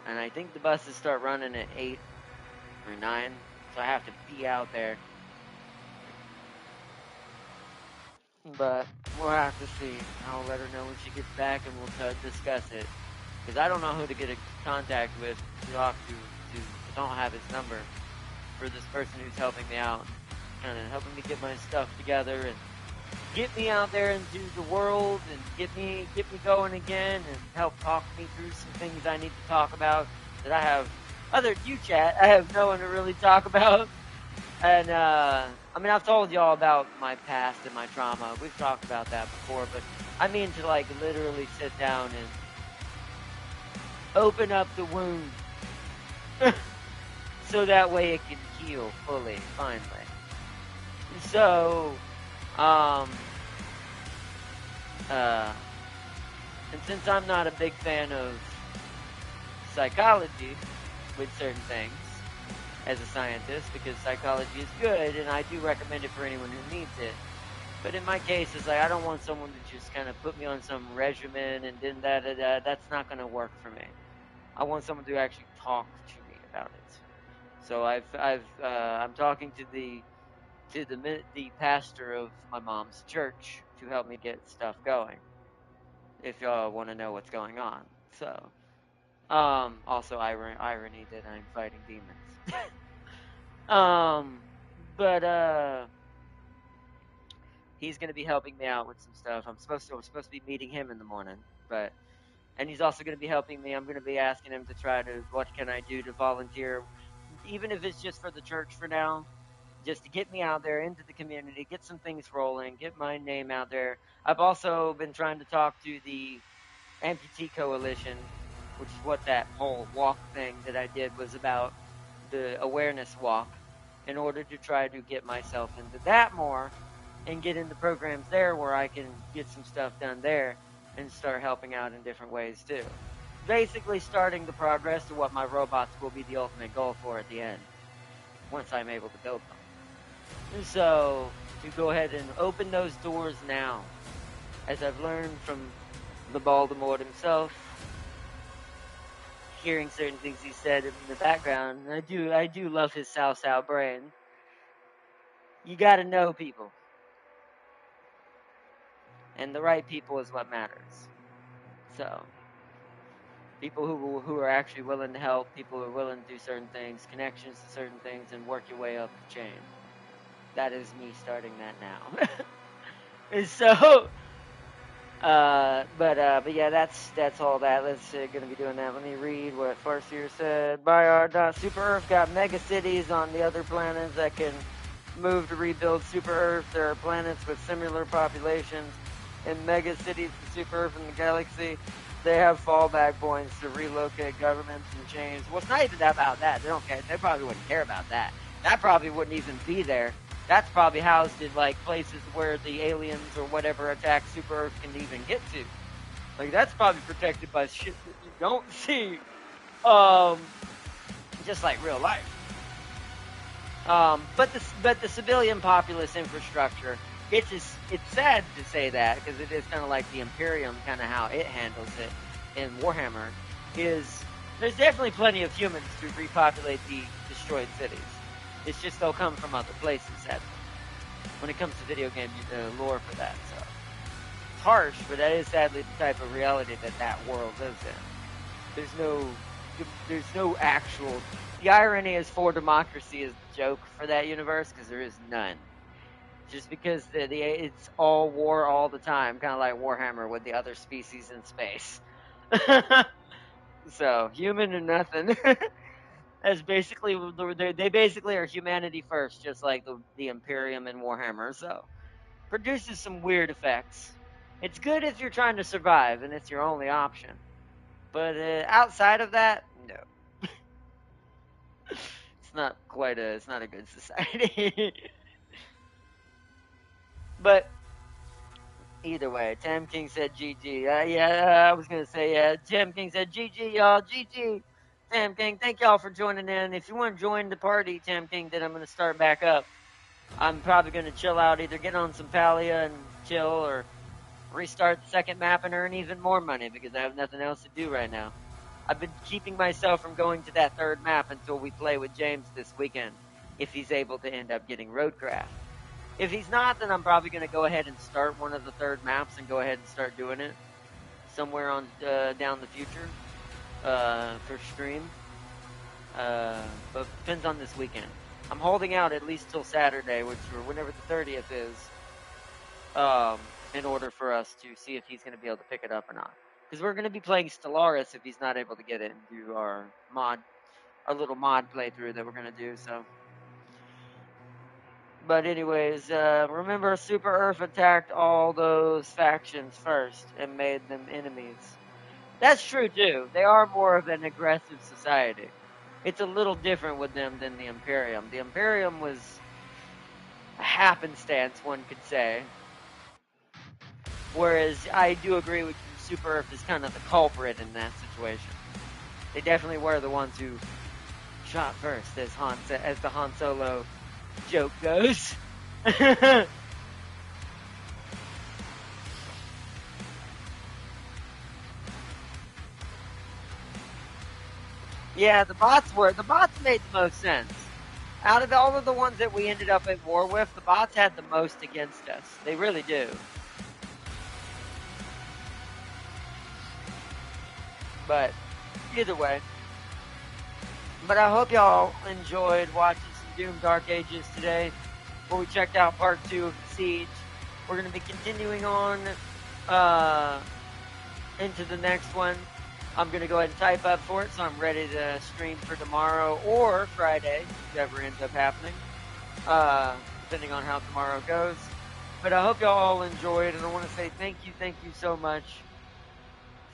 And I think the buses start running at 8 or 9. So I have to be out there. But we'll have to see. I'll let her know when she gets back and we'll discuss it. Because I don't know who to get in contact with to talk to. I don't have his number for this person who's helping me out. Kind of helping me get my stuff together and get me out there into the world and get me going again and help talk me through some things I need to talk about that I have, other than you, chat, I have no one to really talk about. And, I mean, I've told y'all about my past and my trauma. We've talked about that before, but I mean to, like, literally sit down and open up the wound so that way it can heal fully, finally. So, and since I'm not a big fan of psychology with certain things as a scientist, because psychology is good and I do recommend it for anyone who needs it. But in my case, it's like I don't want someone to just kind of put me on some regimen and then that's not going to work for me. I want someone to actually talk to me about it. So I'm talking to the pastor of my mom's church to help me get stuff going. If y'all want to know what's going on. So, also irony that I'm fighting demons. But he's gonna be helping me out with some stuff. I'm supposed to be meeting him in the morning, and he's also gonna be helping me. I'm gonna be asking him to try to what can I do to volunteer, even if it's just for the church for now. Just to get me out there into the community, get some things rolling, get my name out there. I've also been trying to talk to the Amputee Coalition, which is what that whole walk thing that I did was about, the awareness walk. in order to try to get myself into that more and get into programs there where I can get some stuff done there and start helping out in different ways too. Basically, starting the progress to what my robots will be the ultimate goal for at the end once I'm able to build them. And so, to go ahead and open those doors now, as I've learned from the Voldemort himself, hearing certain things he said in the background, I do love his South brain. You gotta know people. And the right people is what matters. So, people who are actually willing to help, people who are willing to do certain things, connections to certain things, and work your way up the chain. That is me starting that now. And so, but yeah, that's all that. Let's gonna be doing that. Let me read what Farseer said. Super Earth got mega cities on the other planets that can move to rebuild Super Earth. There are planets with similar populations and mega cities to Super Earth in the galaxy. They have fallback points to relocate governments and chains. Well, it's not even about that. They don't care. They probably wouldn't care about that. That probably wouldn't even be there. That's probably housed in like places where the aliens or whatever attack Super Earth can even get to. Like that's probably protected by shit that you don't see. Just like real life. But the civilian populace infrastructure, it's sad to say that because it is kind of like the Imperium, kind of how it handles it in Warhammer. Is there's definitely plenty of humans to repopulate the destroyed cities. It's just they'll come from other places, sadly. When it comes to video game lore for that, so it's harsh, but that is sadly the type of reality that world lives in. There's no actual. The irony is for democracy is the joke for that universe because there is none. Just because it's all war all the time, kind of like Warhammer with the other species in space. So human and nothing. That's basically they basically are humanity first, just like the Imperium and Warhammer. So produces some weird effects. It's good if you're trying to survive and it's your only option. But outside of that, no. It's not a good society. But either way, Tam King said GG. Yeah, I was going to say, yeah, Tam King said GG, y'all, GG. Tam King, thank y'all for joining in. If you want to join the party, Tam King, then I'm going to start back up. I'm probably going to chill out, either get on some Palia and chill, or restart the second map and earn even more money because I have nothing else to do right now. I've been keeping myself from going to that third map until we play with James this weekend, if he's able to end up getting Roadcraft. If he's not, then I'm probably going to go ahead and start one of the third maps and go ahead and start doing it somewhere on down the future for stream. But depends on this weekend. I'm holding out at least till Saturday, or whenever the 30th is, in order for us to see if he's going to be able to pick it up or not. Because we're going to be playing Stellaris if he's not able to get it and do our little mod playthrough that we're going to do. So, but anyways, remember Super Earth attacked all those factions first and made them enemies. That's true too. They are more of an aggressive society. It's a little different with them than the Imperium. The Imperium was a happenstance, one could say. Whereas I do agree with you, Super Earth is kind of the culprit in that situation. They definitely were the ones who shot first, as the Han Solo joke goes. Yeah, the bots made the most sense. Out of all of the ones that we ended up at war with, the bots had the most against us. They really do. But either way. But I hope y'all enjoyed watching some Doom Dark Ages today, where we checked out part 2 of Besieged. We're going to be continuing on into the next one. I'm going to go ahead and type up for it, so I'm ready to stream for tomorrow or Friday, whichever ends up happening, depending on how tomorrow goes. But I hope y'all all enjoyed, and I want to say thank you so much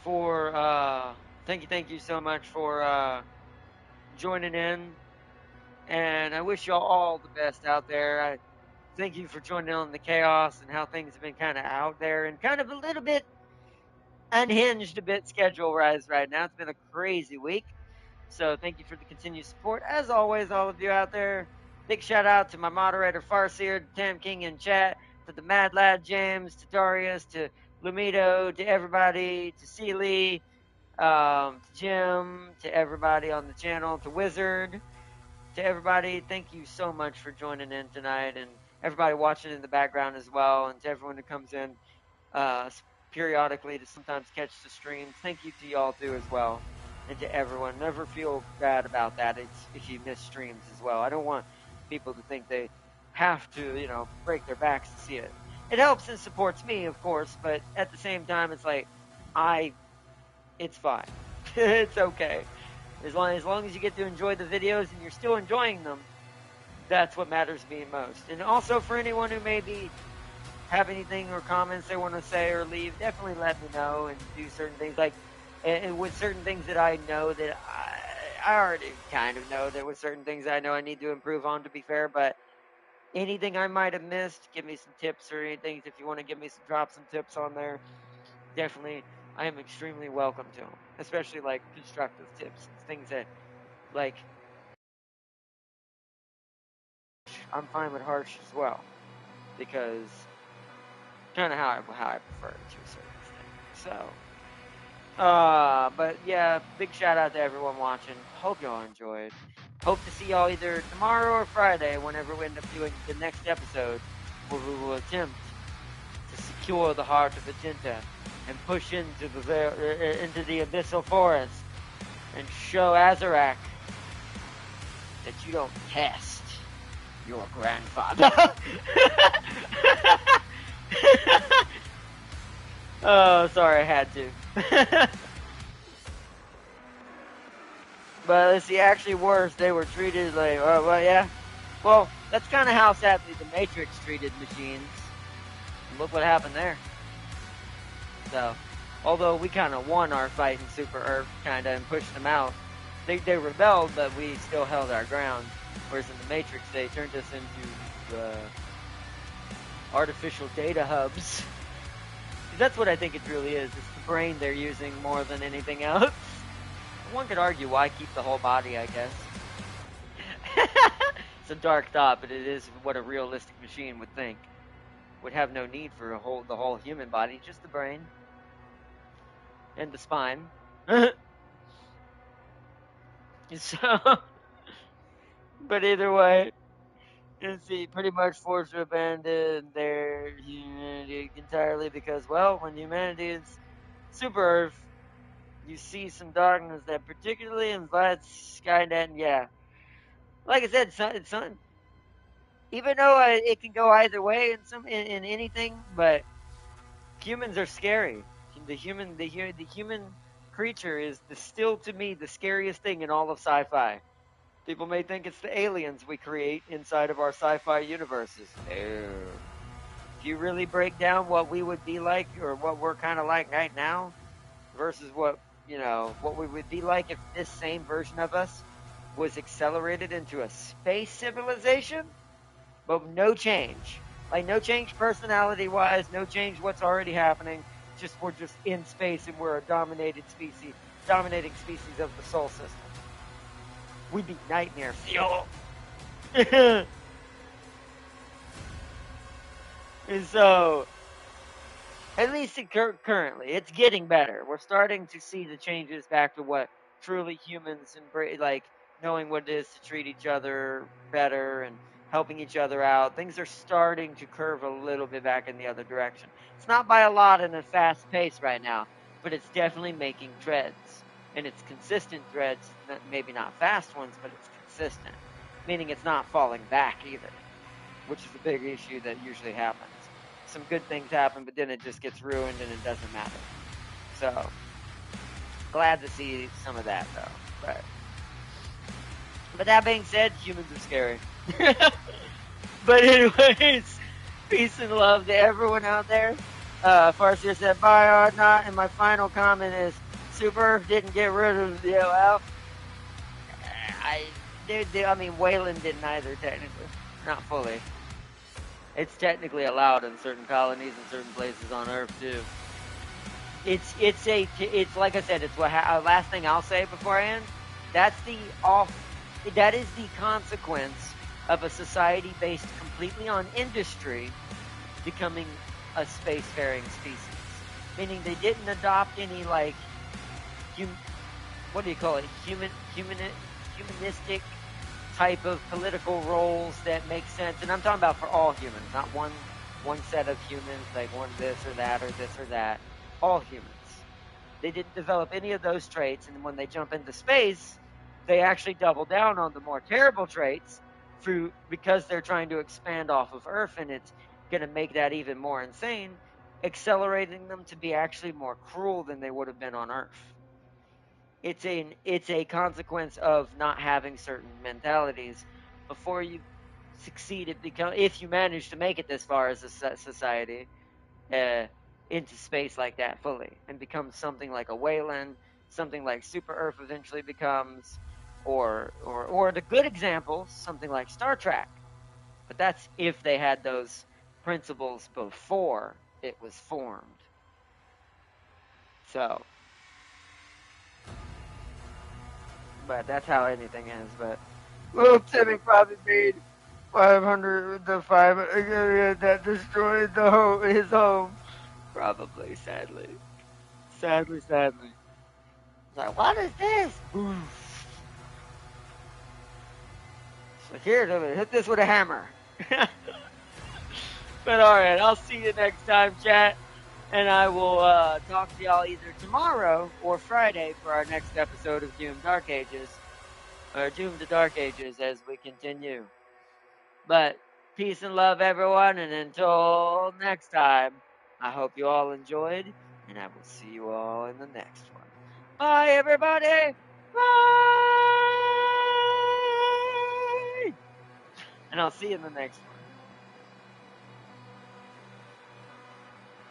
for, thank you so much for joining in And I wish y'all all the best out there. I thank you for joining on the chaos and how things have been kind of out there and kind of a little bit unhinged a bit schedule wise right now. It's been a crazy week. So thank you for the continued support. As always, all of you out there. Big shout out to my moderator Farseer, to Tam King in chat, to the Mad Lad James, to Darius, to Lumito, to everybody, to Sealy, to Jim, to everybody on the channel, to Wizard, to everybody. Thank you so much for joining in tonight, and everybody watching in the background as well, and to everyone who comes in uh, periodically to sometimes catch the streams. Thank you to y'all too as well, and to everyone. Never feel bad about that. It's if you miss streams as well. I don't want people to think they have to, break their backs to see it. It helps and supports me, of course, but at the same time, it's like it's fine. It's okay. As long as you get to enjoy the videos and you're still enjoying them, that's what matters to me most. And also for anyone who maybe have anything or comments they want to say or leave, definitely let me know and do certain things. Like, and with certain things that I know that I already kind of know that with certain things I know I need to improve on, to be fair, but anything I might have missed, give me some tips or anything. If you want to drop some tips on there, definitely I am extremely welcome to them, especially like constructive tips, things that like I'm fine with harsh as well, because kind of how I prefer it to a certain extent. So, but yeah, big shout out to everyone watching. Hope y'all enjoyed. Hope to see y'all either tomorrow or Friday, whenever we end up doing the next episode, where we will attempt to secure the heart of Magenta and push into the abyssal forest and show Azarak that you don't test your grandfather. Oh, sorry, I had to. But let's see, actually worse, they were treated like, well, yeah. Well, that's kind of how, sadly, the Matrix treated machines. And look what happened there. So, although we kind of won our fight in Super Earth, kind of, and pushed them out, they rebelled, but we still held our ground. Whereas in the Matrix, they turned us into artificial data hubs. That's what I think it really is. It's the brain they're using more than anything else. One could argue why keep the whole body, I guess. It's a dark thought, but it is what a realistic machine would think. Would have no need for the whole human body, just the brain. And the spine. So, but either way, let's see, pretty much forced to abandon their humanity entirely because, well, when humanity is Super Earth, you see some darkness that particularly invites Skynet, and yeah. Like I said, even though it can go either way in anything, but humans are scary. The human creature is still to me the scariest thing in all of sci-fi. People may think it's the aliens we create inside of our sci-fi universes. No. If you really break down what we would be like or what we're kind of like right now versus what we would be like if this same version of us was accelerated into a space civilization, but no change. Like, no change personality-wise, no change what's already happening. We're just in space and we're a dominating species of the Sol system. We'd be nightmare fuel. And so, at least currently, it's getting better. We're starting to see the changes back to what truly humans embrace, like knowing what it is to treat each other better and helping each other out. Things are starting to curve a little bit back in the other direction. It's not by a lot in a fast pace right now, but it's definitely making treads. And it's consistent threads, maybe not fast ones, but it's consistent. Meaning it's not falling back either, which is a big issue that usually happens. Some good things happen, but then it just gets ruined and it doesn't matter. So, glad to see some of that though. But that being said, humans are scary. But anyways, peace and love to everyone out there. Farseer said, bye, Ardnot. And my final comment is, Super Earth didn't get rid of the well. I mean, Wayland didn't either, technically. Not fully. It's technically allowed in certain colonies and certain places on Earth, too. It's like I said, it's what last thing I'll say before I end. That's the that is the consequence of a society based completely on industry becoming a spacefaring species. Meaning they didn't adopt any like what do you call it? Humanistic type of political roles that make sense. And I'm talking about for all humans, not one set of humans, like one this or that or this or that. All humans. They didn't develop any of those traits, and when they jump into space, they actually double down on the more terrible traits because they're trying to expand off of Earth, and it's going to make that even more insane, accelerating them to be actually more cruel than they would have been on Earth. It's a consequence of not having certain mentalities before you succeed at if you manage to make it this far as a society uh, into space like that fully and become something like a Wayland, something like Super Earth eventually becomes, or the good examples, something like Star Trek. But that's if they had those principles before it was formed. So, but that's how anything is. But little Timmy probably made 500 the five that destroyed his home. Probably, sadly. Sadly. It's like, what is this? So here, hit this with a hammer. But alright, I'll see you next time, chat. And I will talk to y'all either tomorrow or Friday for our next episode of Doom Dark Ages. Or Doom to Dark Ages as we continue. But peace and love, everyone. And until next time, I hope you all enjoyed. And I will see you all in the next one. Bye, everybody. Bye. And I'll see you in the next one.